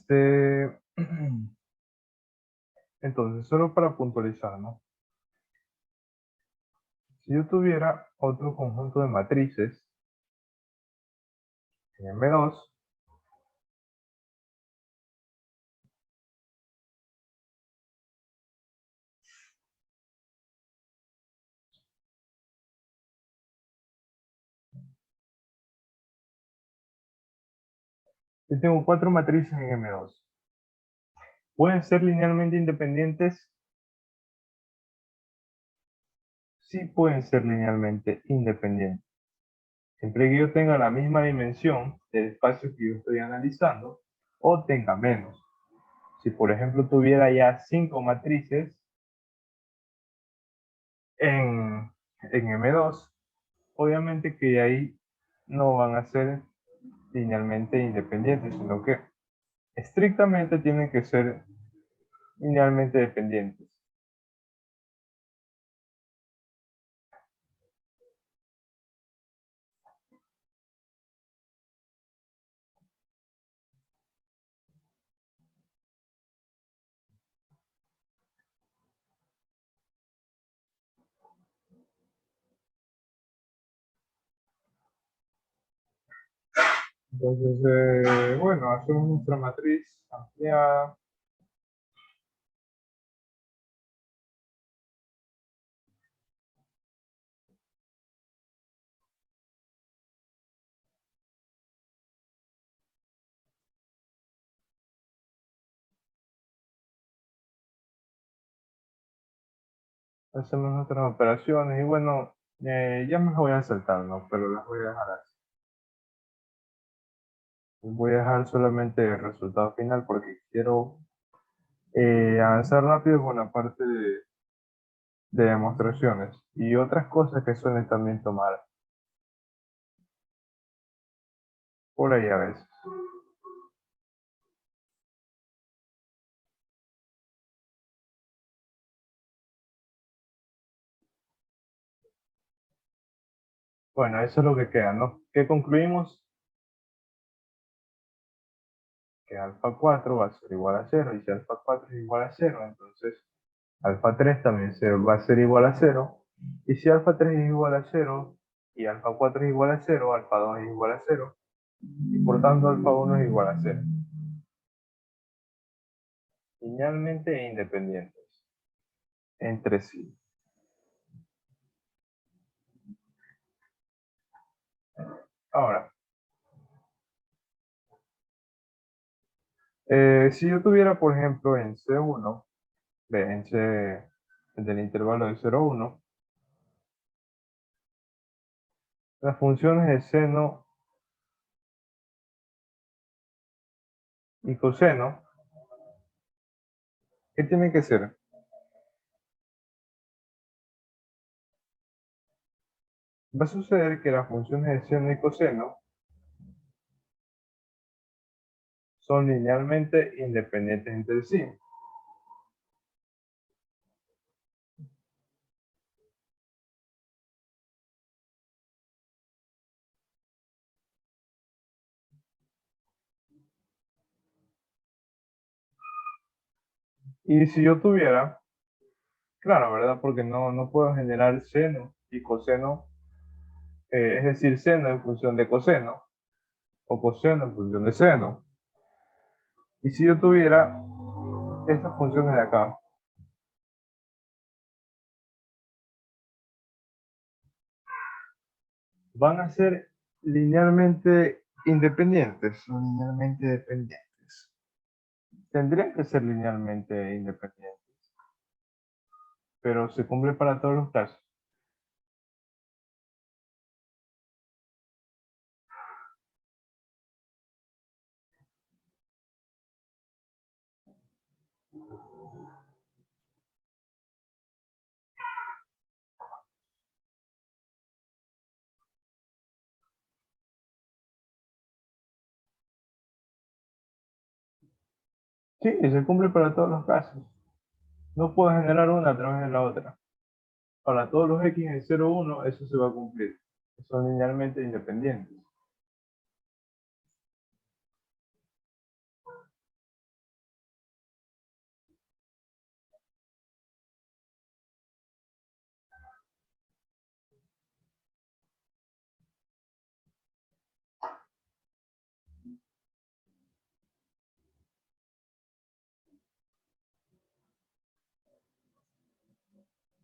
entonces, solo para puntualizar, ¿no? Si yo tuviera otro conjunto de matrices en M2, yo tengo cuatro matrices en M2. ¿Pueden ser linealmente independientes? Sí pueden ser linealmente independientes. Siempre que yo tenga la misma dimensión del espacio que yo estoy analizando o tenga menos. Si por ejemplo tuviera ya 5 matrices en M2, obviamente que ahí no van a ser linealmente independientes, sino que estrictamente tienen que ser linealmente dependientes. Entonces, bueno, hacemos nuestra matriz ampliada. Hacemos nuestras operaciones y bueno, ya me las voy a saltar, ¿no? Pero las voy a dejar así. Voy a dejar solamente el resultado final porque quiero avanzar rápido con la parte de demostraciones y otras cosas que suelen también tomar por ahí a veces. Bueno, eso es lo que queda, ¿no? ¿Qué concluimos? Que alfa 4 va a ser igual a cero y si alfa 4 es igual a cero, entonces alfa 3 también va a ser igual a cero. Y si alfa 3 es igual a cero y alfa 4 es igual a cero, alfa 2 es igual a cero y por tanto alfa 1 es igual a cero. Linealmente independientes entre sí. Ahora, si yo tuviera, por ejemplo, en C1, en C del intervalo de 0 a 1, las funciones de seno y coseno, ¿qué tienen que ser? Va a suceder que las funciones de seno y coseno son linealmente independientes entre sí. Y si yo tuviera, claro, ¿verdad? Porque no puedo generar seno y coseno, es decir, seno en función de coseno o coseno en función de seno. Y si yo tuviera estas funciones de acá, van a ser linealmente independientes o linealmente dependientes. Tendrían que ser linealmente independientes, pero se cumple para todos los casos. Sí, se cumple para todos los casos. No puedo generar una a través de la otra. Para todos los x en 0, 1, eso se va a cumplir. Son linealmente independientes.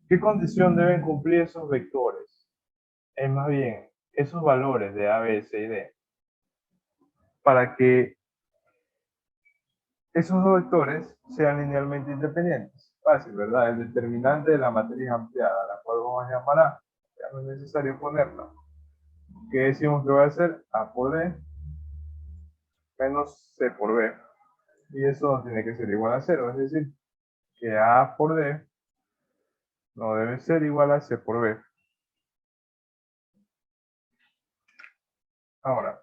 ¿Qué condición deben cumplir esos vectores? Es más bien, esos valores de A, B, C y D, para que esos dos vectores sean linealmente independientes. Fácil, ¿verdad? El determinante de la matriz ampliada, la cual vamos a llamar A. Ya no es necesario ponerla. ¿Qué decimos que va a ser? A por D menos C por B. Y eso tiene que ser igual a 0. Es decir, que A por D no debe ser igual a C por B. Ahora,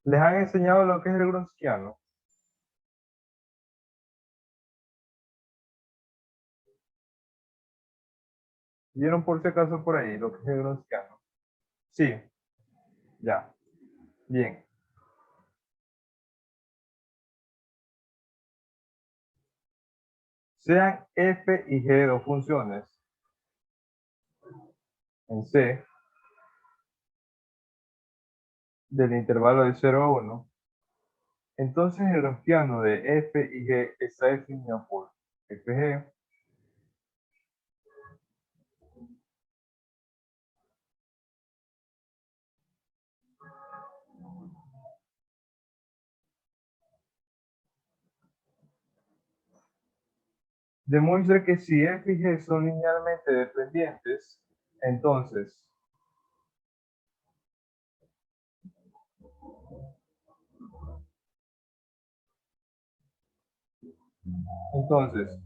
¿les han enseñado lo que es el Gronskiano? ¿Vieron por si acaso por ahí lo que es el Gronskiano? Sí, ya. Bien. Sean f y g dos funciones en C del intervalo de 0 a 1, entonces el Gronskiano de f y g está definido por fg demuestra que si f y g son linealmente dependientes, entonces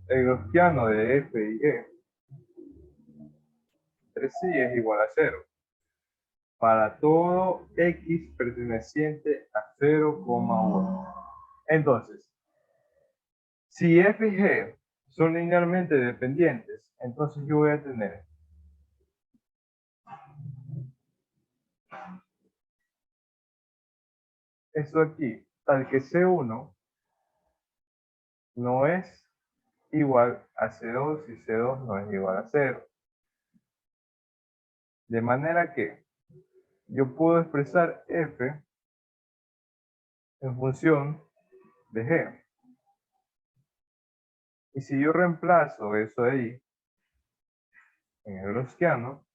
el Gronskiano de f y g entre sí es igual a 0 para todo x perteneciente a 0,1. Entonces, si f y g son linealmente dependientes, entonces yo voy a tener esto aquí, tal que C1 no es igual a C2 y C2 no es igual a 0. De manera que yo puedo expresar f en función de g. Y si yo reemplazo eso ahí en el Gronskiano,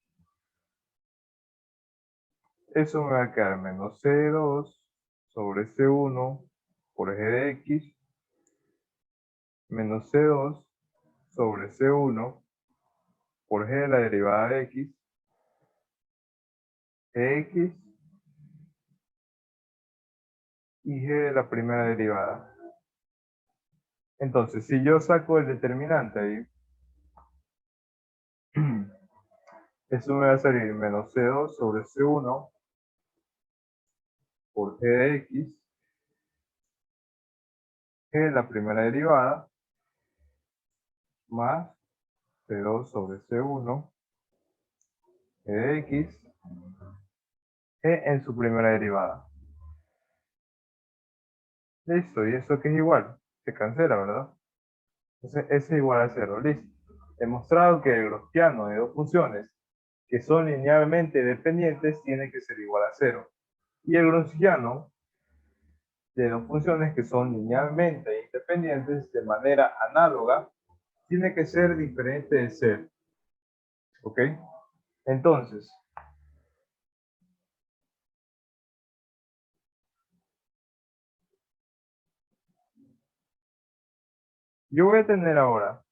eso me va a quedar menos C2 sobre C1 por g de x menos C2 sobre C1 por g de la derivada de x, x y g de la primera derivada. Entonces, si yo saco el determinante ahí, eso me va a salir menos C2 sobre C1 por g de x, g de la primera derivada, más C2 sobre C1, g de x, g en su primera derivada. Listo, ¿y eso qué es igual? Se cancela, ¿verdad? Entonces, S es igual a 0, listo. Demostrado que el Gronskiano de dos funciones que son linealmente dependientes tiene que ser igual a 0. Y el Gronskiano de dos funciones que son linealmente independientes de manera análoga tiene que ser diferente de 0. ¿Ok? Entonces, yo voy a tener ahora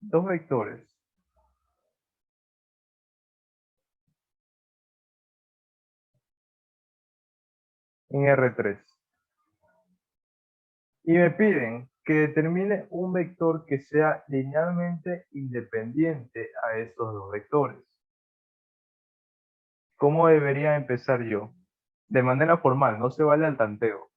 dos vectores en R3 y me piden que determine un vector que sea linealmente independiente a estos dos vectores. ¿Cómo debería empezar yo? De manera formal, no se vale al tanteo.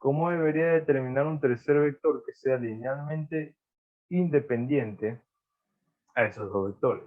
¿Cómo debería determinar un tercer vector que sea linealmente independiente a esos dos vectores?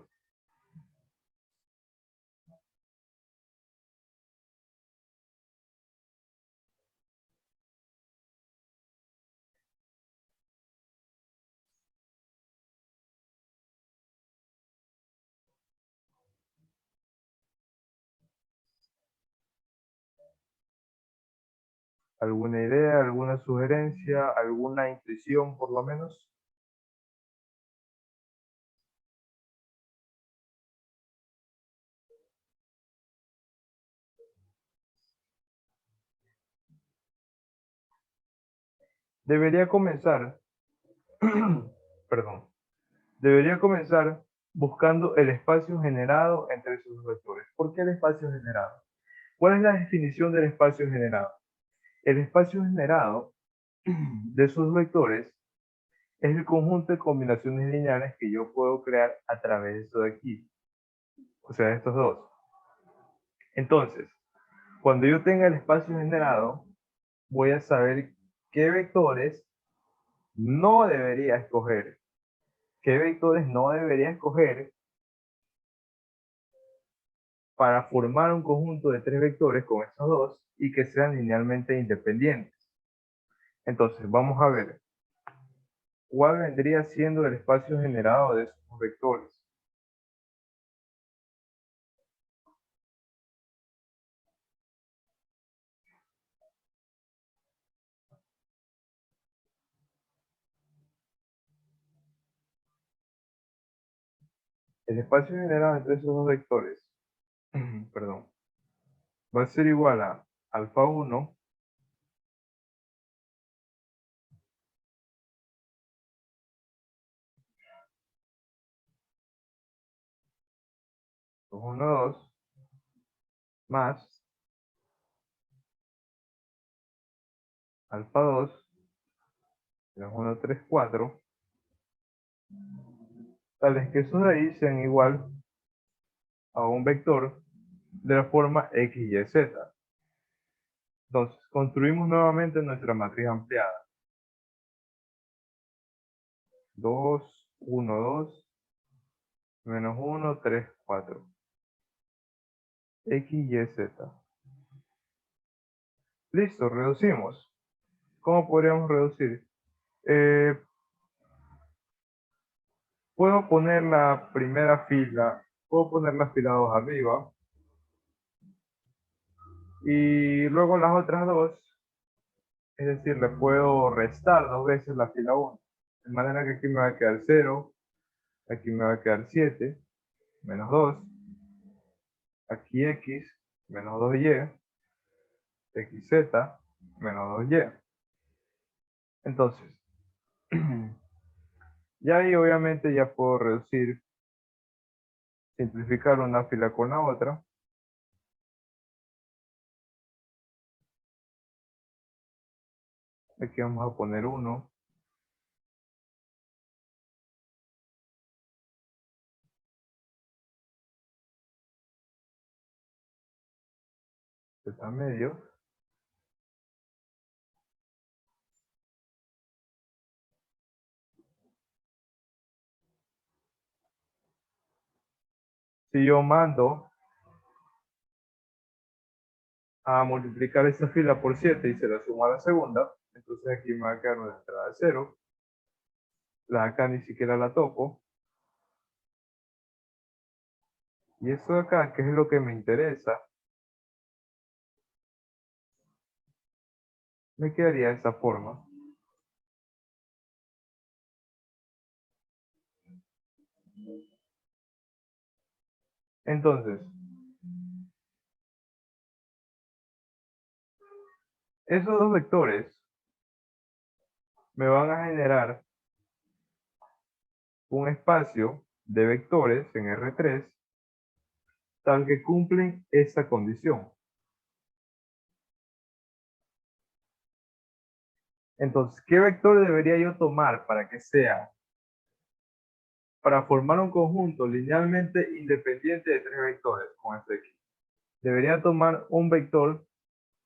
¿Alguna idea, alguna sugerencia, alguna intuición por lo menos? Debería comenzar, perdón, debería comenzar buscando el espacio generado entre sus vectores. ¿Por qué el espacio generado? ¿Cuál es la definición del espacio generado? El espacio generado de sus vectores es el conjunto de combinaciones lineales que yo puedo crear a través de esto de aquí, o sea, de estos dos. Entonces, cuando yo tenga el espacio generado, voy a saber qué vectores no debería escoger, qué vectores no debería escoger para formar un conjunto de tres vectores con estos dos y que sean linealmente independientes. Entonces, vamos a ver cuál vendría siendo el espacio generado de esos vectores. El espacio generado entre esos dos vectores, perdón, va a ser igual a alfa 1 1, 2 más alfa 2 1, 3, 4, tales que esos de ahí sean igual a un vector de la forma x, y, z. Entonces, construimos nuevamente nuestra matriz ampliada. 2, 1, 2, menos 1, 3, 4. X, Y, Z. Listo, reducimos. ¿Cómo podríamos reducir? Eh, puedo poner la primera fila, puedo poner la fila 2 arriba y luego las otras dos, es decir, le puedo restar dos veces la fila 1. De manera que aquí me va a quedar 0, aquí me va a quedar 7, menos 2, aquí X, menos 2Y, XZ, menos 2Y. Entonces, ya ahí obviamente ya puedo reducir, simplificar una fila con la otra. Aquí vamos a poner 1. Z medio. Si yo mando a multiplicar esta fila por 7 y se la sumo a la segunda, entonces aquí me va a quedar una entrada de 0. La de acá ni siquiera la toco. Y esto de acá, que es lo que me interesa, me quedaría de esta forma. Entonces, esos dos vectores me van a generar un espacio de vectores en R3 tal que cumplen esta condición. Entonces, ¿qué vector debería yo tomar para que sea, para formar un conjunto linealmente independiente de tres vectores con este X? Debería tomar un vector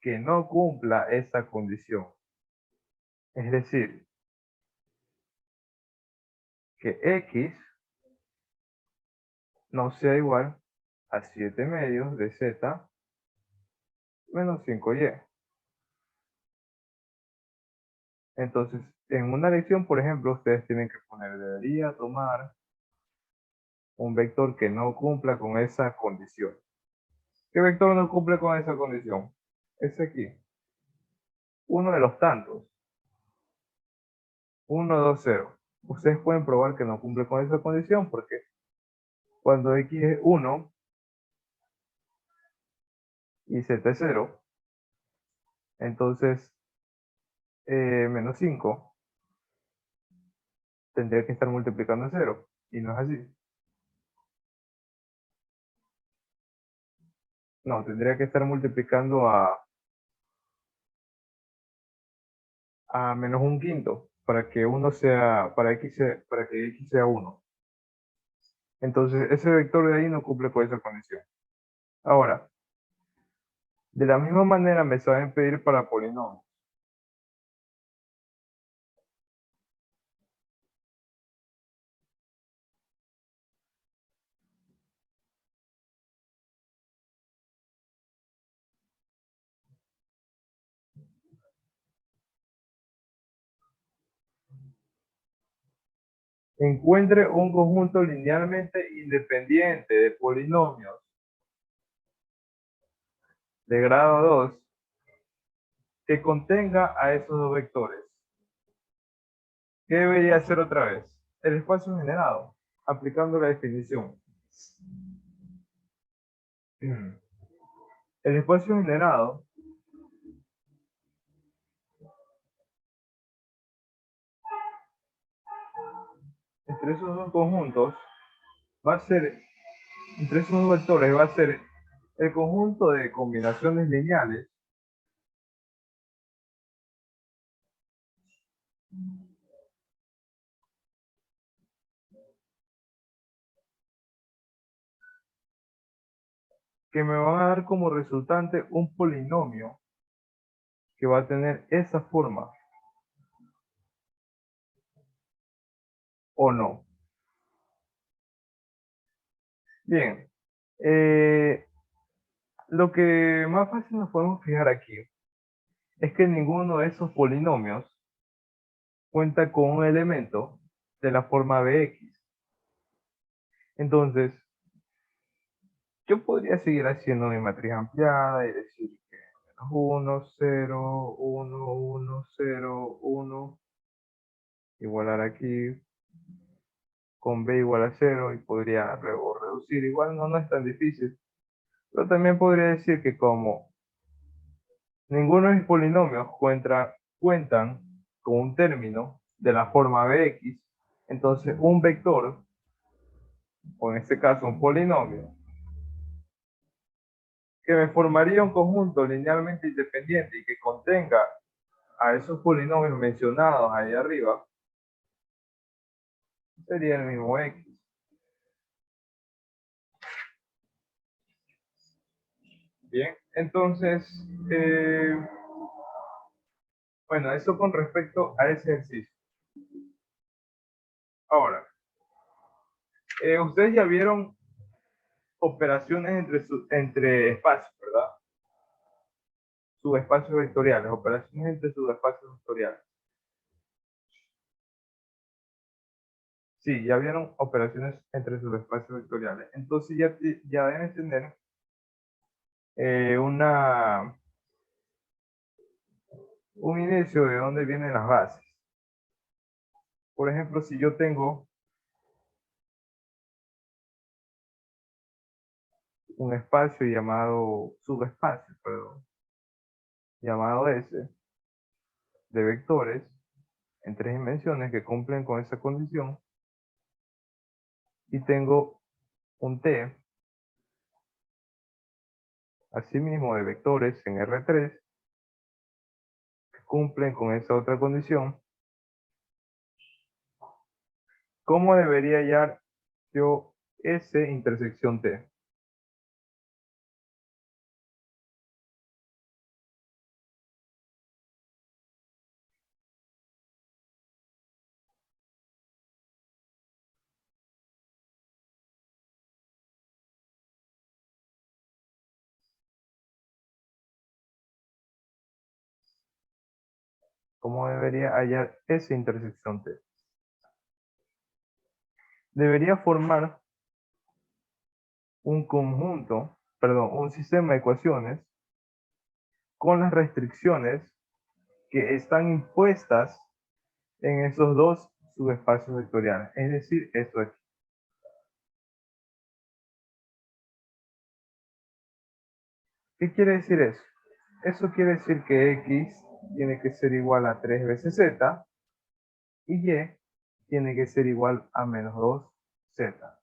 que no cumpla esa condición. Es decir, que X no sea igual a 7 medios de Z menos 5Y. Entonces, en una lección, por ejemplo, ustedes tienen que poner, debería tomar un vector que no cumpla con esa condición. ¿Qué vector no cumple con esa condición? Ese aquí. uno de los tantos. 1, 2, 0. Ustedes pueden probar que no cumple con esa condición porque cuando x es 1 y z es 0, entonces menos 5 tendría que estar multiplicando a 0. Y no es así. No, tendría que estar multiplicando a menos un quinto para que para que x sea 1. Entonces, ese vector de ahí no cumple con esa condición. Ahora, de la misma manera me saben pedir para polinomios. Encuentre un conjunto linealmente independiente de polinomios de grado 2 que contenga a esos dos vectores. ¿Qué debería hacer otra vez? El espacio generado, aplicando la definición. El espacio generado entre esos dos conjuntos va a ser, entre esos dos vectores va a ser el conjunto de combinaciones lineales que me van a dar como resultante un polinomio que va a tener esa forma o no. Bien, lo que más fácil nos podemos fijar aquí es que ninguno de esos polinomios cuenta con un elemento de la forma Bx. Entonces, yo podría seguir haciendo mi matriz ampliada y decir que 1, 0, 1, 1, 0, 1, igualar aquí con b igual a 0 y podría luego reducir. Igual no es tan difícil. Pero también podría decir que como ninguno de mis polinomios cuentan con un término de la forma Bx, entonces un vector, o en este caso un polinomio, que me formaría un conjunto linealmente independiente y que contenga a esos polinomios mencionados ahí arriba, sería el mismo x. Bien, entonces, bueno, eso con respecto a ese ejercicio. Ahora, ustedes ya vieron operaciones entre espacios, ¿verdad? Subespacios vectoriales, operaciones entre subespacios vectoriales. Sí, ya vieron operaciones entre subespacios vectoriales. Entonces ya deben tener un inicio de dónde vienen las bases. Por ejemplo, si yo tengo un espacio llamado subespacio, perdón, llamado S, de vectores en 3 dimensiones que cumplen con esa condición, y tengo un T, asimismo de vectores en R3, que cumplen con esa otra condición, ¿cómo debería hallar yo S intersección T? ¿Cómo debería hallar S intersección T? Debería formar un un sistema de ecuaciones con las restricciones que están impuestas en esos dos subespacios vectoriales, es decir, esto aquí. ¿Qué quiere decir eso? Eso quiere decir que x tiene que ser igual a 3 veces z y y tiene que ser igual a menos 2z.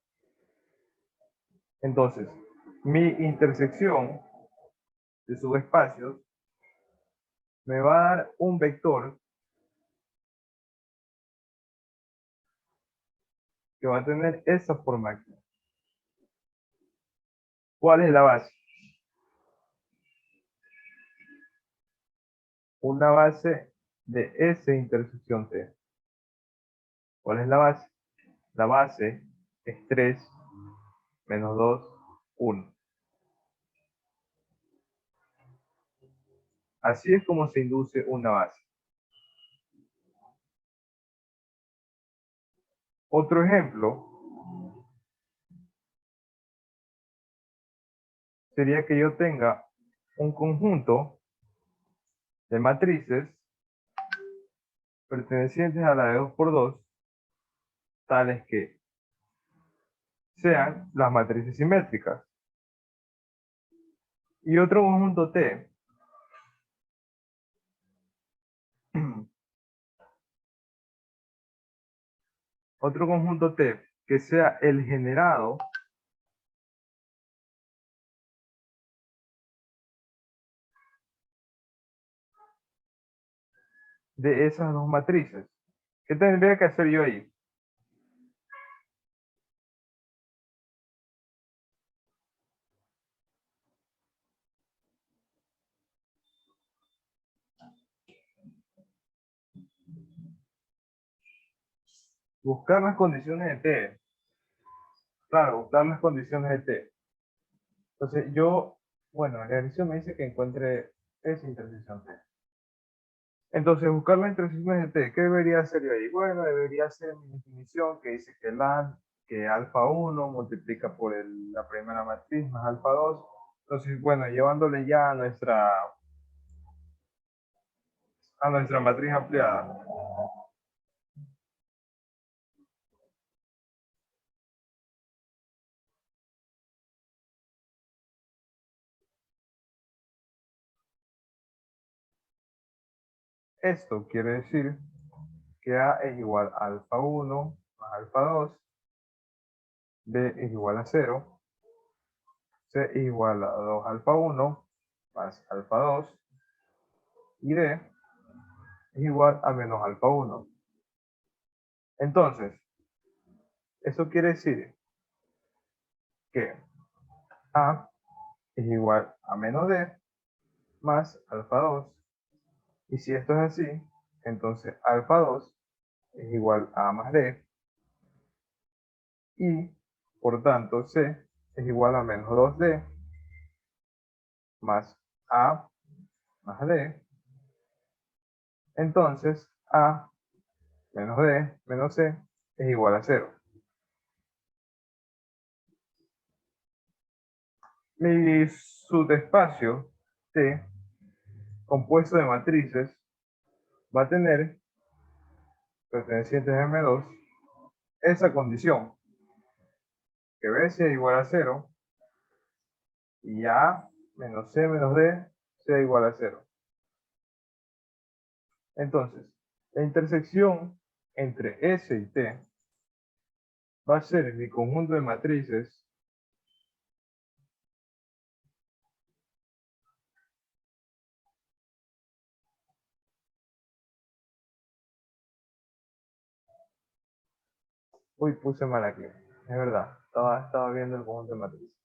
Entonces, mi intersección de subespacios me va a dar un vector que va a tener esa forma aquí. ¿Cuál es la base? Una base de S intersección T. ¿Cuál es la base? La base es 3 menos 2, 1. Así es como se induce una base. Otro ejemplo sería que yo tenga un conjunto de matrices pertenecientes a la de 2 por 2, tales que sean las matrices simétricas. Y otro conjunto T otro conjunto T que sea el generado de esas dos matrices. ¿Qué tendría que hacer yo ahí? Buscar las condiciones de T. Claro, buscar las condiciones de T. Entonces yo, bueno, el ejercicio me dice que encuentre esa intersección T. Entonces, buscar las intersecciones de T, ¿qué debería hacer yo ahí? Bueno, debería ser mi definición que dice que alfa 1 multiplica por la primera matriz más alfa 2. Entonces, bueno, llevándole ya a nuestra matriz ampliada. Esto quiere decir que A es igual a alfa 1 más alfa 2, B es igual a 0, C es igual a 2 alfa 1 más alfa 2 y D es igual a menos alfa 1. Entonces, eso quiere decir que A es igual a menos D más alfa 2. Y si esto es así, entonces alfa 2 es igual a A más D y por tanto C es igual a menos 2D más A más D. Entonces A menos D menos C es igual a 0. Mi subespacio T compuesto de matrices va a tener pertenecientes a M2 esa condición, que B sea igual a 0 y A menos C menos D sea igual a 0. Entonces, la intersección entre S y T va a ser mi conjunto de matrices uy, puse mal aquí, es verdad, estaba viendo el conjunto de matrices.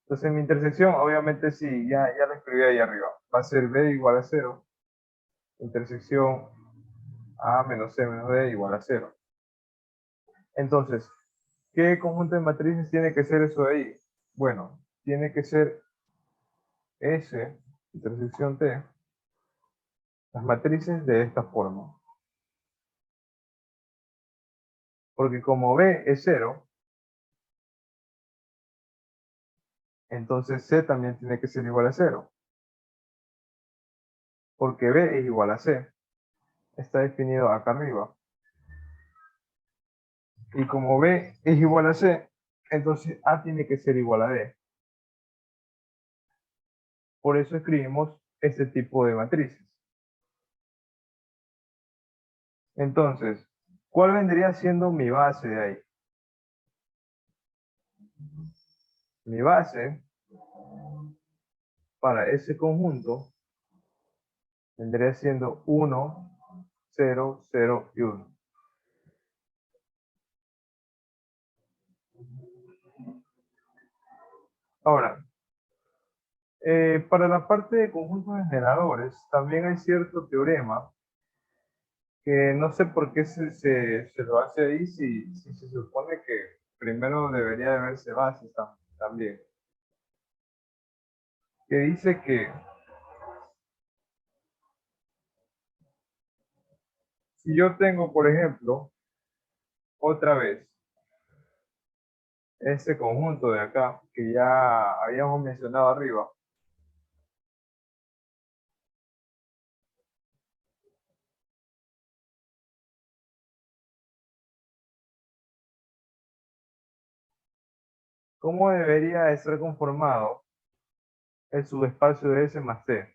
Entonces, mi intersección, obviamente sí, ya la escribí ahí arriba. Va a ser B igual a 0, intersección A menos C menos D igual a 0. Entonces, ¿qué conjunto de matrices tiene que ser eso de ahí? Bueno, tiene que ser S, intersección T, las matrices de esta forma. Porque como B es 0, entonces C también tiene que ser igual a 0. porque B es igual a C. Está definido acá arriba. Y como B es igual a C, entonces A tiene que ser igual a D. Por eso escribimos este tipo de matrices. Entonces, ¿cuál vendría siendo mi base de ahí? Mi base para ese conjunto vendría siendo 1, 0, 0 y 1. Ahora, para la parte de conjuntos generadores, también hay cierto teorema que no sé por qué se lo hace ahí si se supone que primero debería de verse bases también. Que dice que si yo tengo, por ejemplo, otra vez, este conjunto de acá, que ya habíamos mencionado arriba, ¿cómo debería de ser conformado el subespacio de S más T?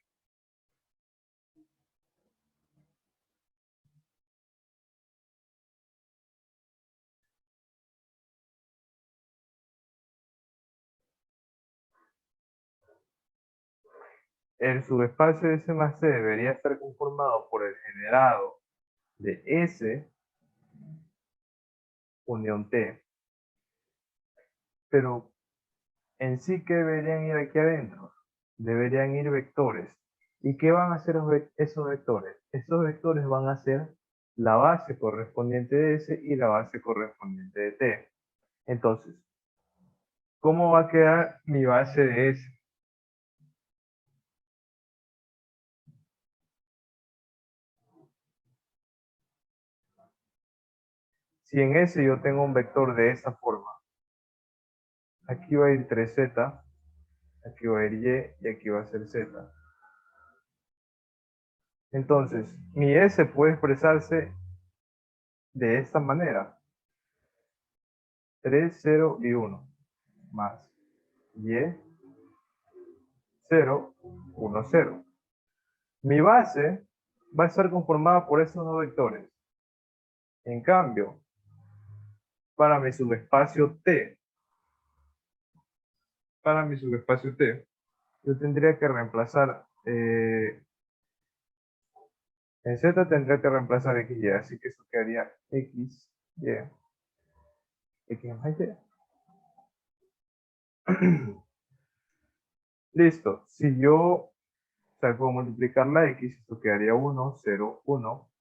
El subespacio de S más T debería estar conformado por el generado de S unión T. Pero en sí, ¿qué deberían ir aquí adentro? Deberían ir vectores. ¿Y qué van a hacer esos vectores? Esos vectores van a ser la base correspondiente de S y la base correspondiente de T. Entonces, ¿cómo va a quedar mi base de S? Si en S yo tengo un vector de esta forma, aquí va a ir 3Z, aquí va a ir Y y aquí va a ser Z. Entonces, mi S puede expresarse de esta manera. 3, 0 y 1 más Y 0, 1, 0. Mi base va a estar conformada por estos dos vectores. En cambio, para mi subespacio T, yo tendría que reemplazar, en Z tendría que reemplazar XY, así que eso quedaría X, Y, X más Y. Listo, si yo saco multiplicar la X, esto quedaría 1, 0, 1.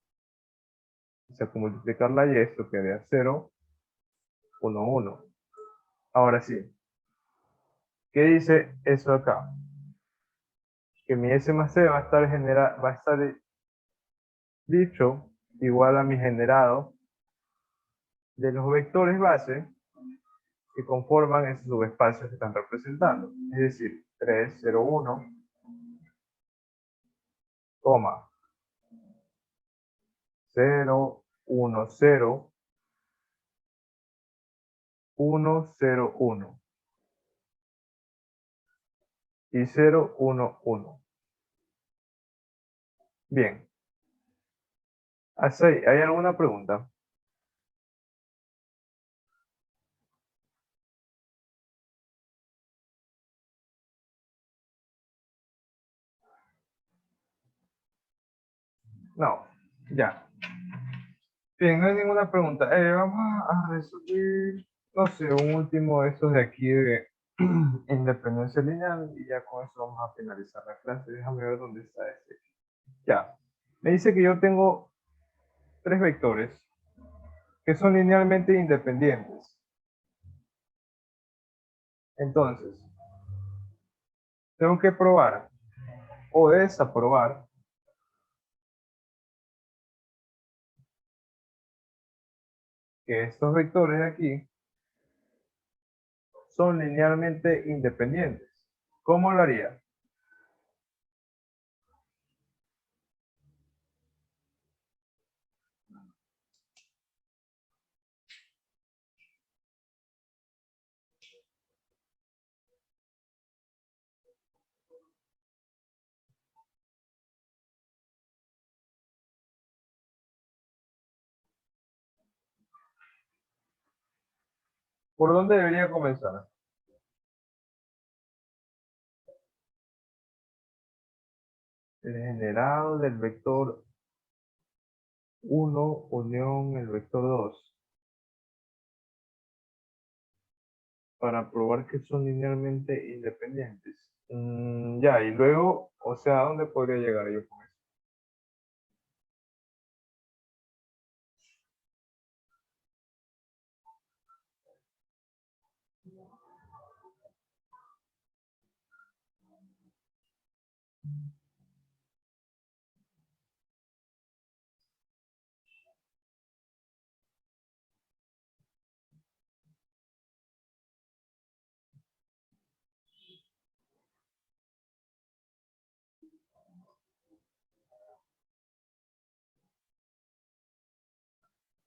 Si saco multiplicar la Y, esto quedaría 0, 1, 1. Ahora sí, ¿qué dice eso acá? Que mi S más C va a estar dicho igual a mi generado de los vectores base que conforman esos subespacios que están representando. Es decir, 3, 0, 1, coma, 0, 1, 0, 1, 0, 1 y 0, 1, 1. Bien, ¿hasta ahí hay alguna pregunta? No, ya. Bien, no hay ninguna pregunta. Vamos a resolver, no sé, un último de estos de aquí de independencia lineal y ya con eso vamos a finalizar la clase. Déjame ver dónde está este. Ya. Me dice que yo tengo tres vectores que son linealmente independientes. Entonces, tengo que probar o desaprobar que estos vectores de aquí son linealmente independientes. ¿Cómo lo haría? ¿Por dónde debería comenzar? El generado del vector 1 unión el vector 2. Para probar que son linealmente independientes. Ya, y luego, o sea, ¿a dónde podría llegar yo con eso?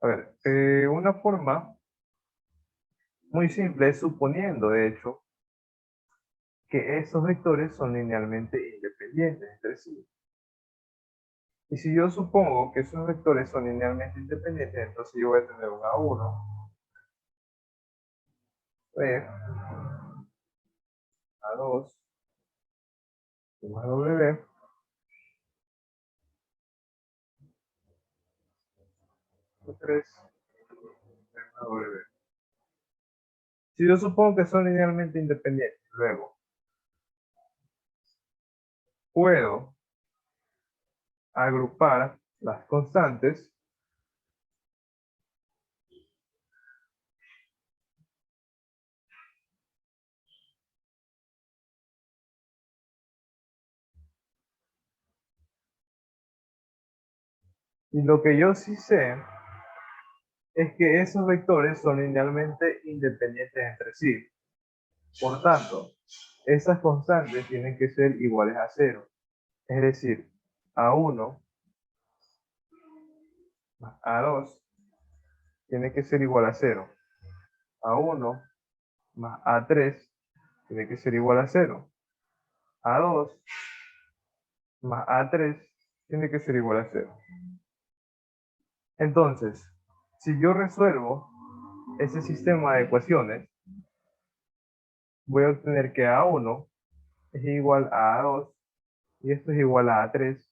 A ver, una forma muy simple es suponiendo, de hecho, que esos vectores son linealmente independientes entre sí. Y si yo supongo que esos vectores son linealmente independientes, entonces yo voy a tener un A1, B, A2, más W, A3, más W. Si yo supongo que son linealmente independientes, luego puedo agrupar las constantes y lo que yo sí sé es que esos vectores son linealmente independientes entre sí. Por tanto, esas constantes tienen que ser iguales a cero. Es decir, A1 más A2 tiene que ser igual a cero. A1 más A3 tiene que ser igual a cero. A2 más A3 tiene que ser igual a cero. Entonces, si yo resuelvo ese sistema de ecuaciones, voy a obtener que A1 es igual a A2 y esto es igual a A3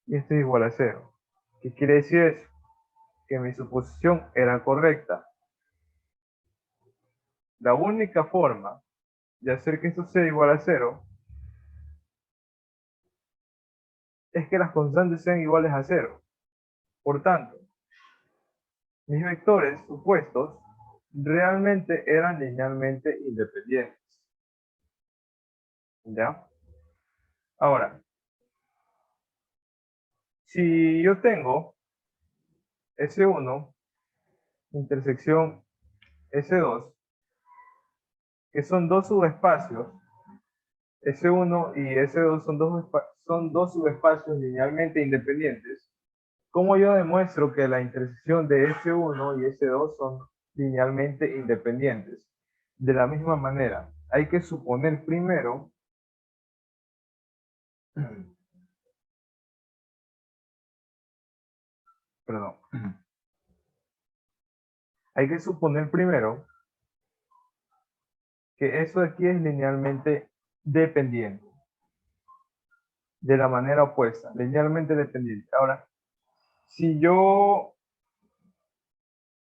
y esto es igual a cero. ¿Qué quiere decir eso? Que mi suposición era correcta. La única forma de hacer que esto sea igual a cero es que las constantes sean iguales a cero. Por tanto, mis vectores supuestos realmente eran linealmente independientes. ¿Ya? Ahora, si yo tengo S1 intersección S2, que son dos subespacios, S1 y S2 son dos subespacios linealmente independientes, ¿cómo yo demuestro que la intersección de S1 y S2 son linealmente independientes? De la misma manera, hay que suponer primero, perdón, hay que suponer primero que eso de aquí es linealmente dependiente, de la manera opuesta, linealmente dependiente. Ahora, si yo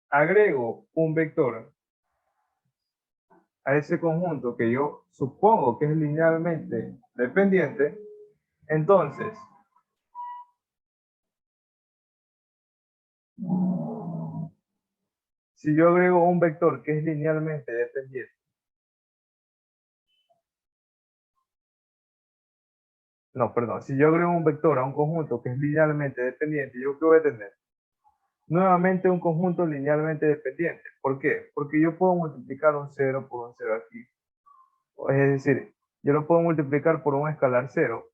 agrego un vector a ese conjunto que yo supongo que es linealmente dependiente, entonces, si yo agrego un vector que es linealmente dependiente, no, perdón, si yo agrego un vector a un conjunto que es linealmente dependiente, ¿yo qué voy a tener? Nuevamente un conjunto linealmente dependiente. ¿Por qué? Porque yo puedo multiplicar un 0 por un 0 aquí. Es decir, yo lo puedo multiplicar por un escalar 0.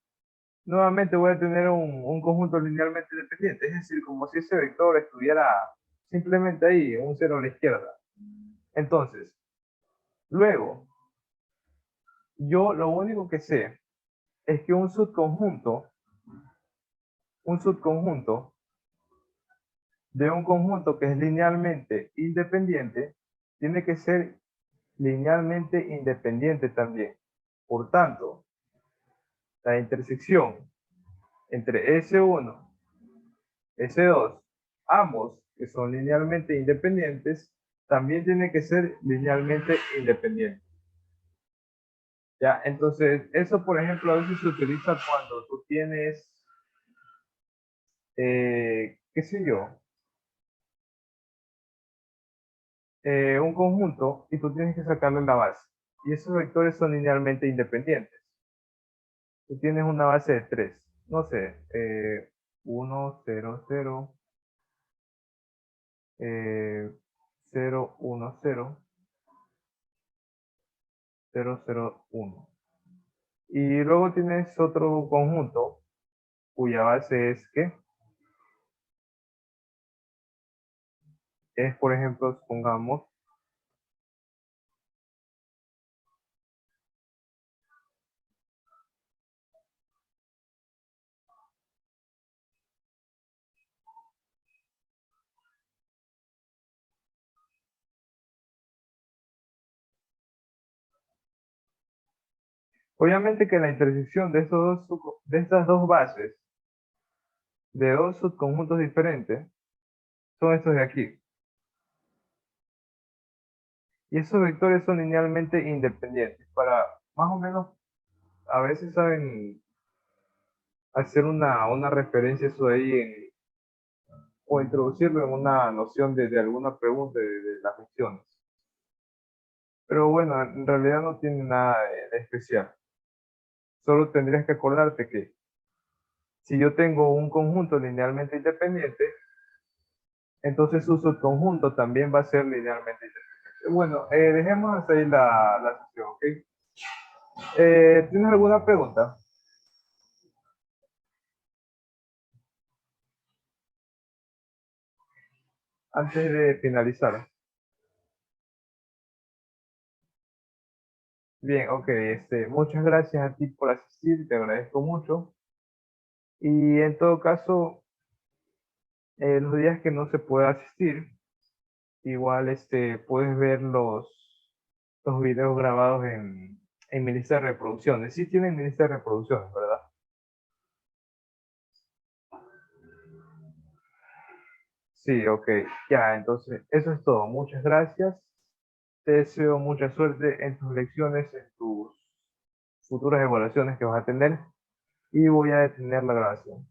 Nuevamente voy a tener un conjunto linealmente dependiente. Es decir, como si ese vector estuviera simplemente ahí, un 0 a la izquierda. Entonces, luego, yo lo único que sé es que un subconjunto de un conjunto que es linealmente independiente tiene que ser linealmente independiente también. Por tanto, la intersección entre S1, S2, ambos que son linealmente independientes, también tiene que ser linealmente independiente. Ya, entonces, eso por ejemplo a veces se utiliza cuando tú tienes, qué sé yo, un conjunto y tú tienes que sacarle la base. Y esos vectores son linealmente independientes. Tú tienes una base de 3, no sé, 1, 0, 0, 0, 1, 0, 0, 0, 1. Y luego tienes otro conjunto cuya base es ¿qué? Es, por ejemplo, supongamos, obviamente que la intersección de, de estas dos bases, de dos subconjuntos diferentes, son estos de aquí. Y esos vectores son linealmente independientes. Para más o menos, a veces saben hacer una referencia a eso ahí o introducirlo en una noción de alguna pregunta de las lecciones. Pero bueno, en realidad no tiene nada de especial. Solo tendrías que acordarte que si yo tengo un conjunto linealmente independiente, entonces su subconjunto también va a ser linealmente independiente. Bueno, dejemos hasta ahí la sesión, ¿ok? ¿Tienes alguna pregunta? Antes de finalizar. Bien, ok, muchas gracias a ti por asistir, te agradezco mucho. Y en todo caso, los días que no se pueda asistir, igual puedes ver los videos grabados en mi lista de reproducciones. Sí tienen mi lista de reproducciones, ¿verdad? Sí, ok, ya, entonces eso es todo. Muchas gracias. Te deseo mucha suerte en tus lecciones, en tus futuras evaluaciones que vas a tener y voy a detener la grabación.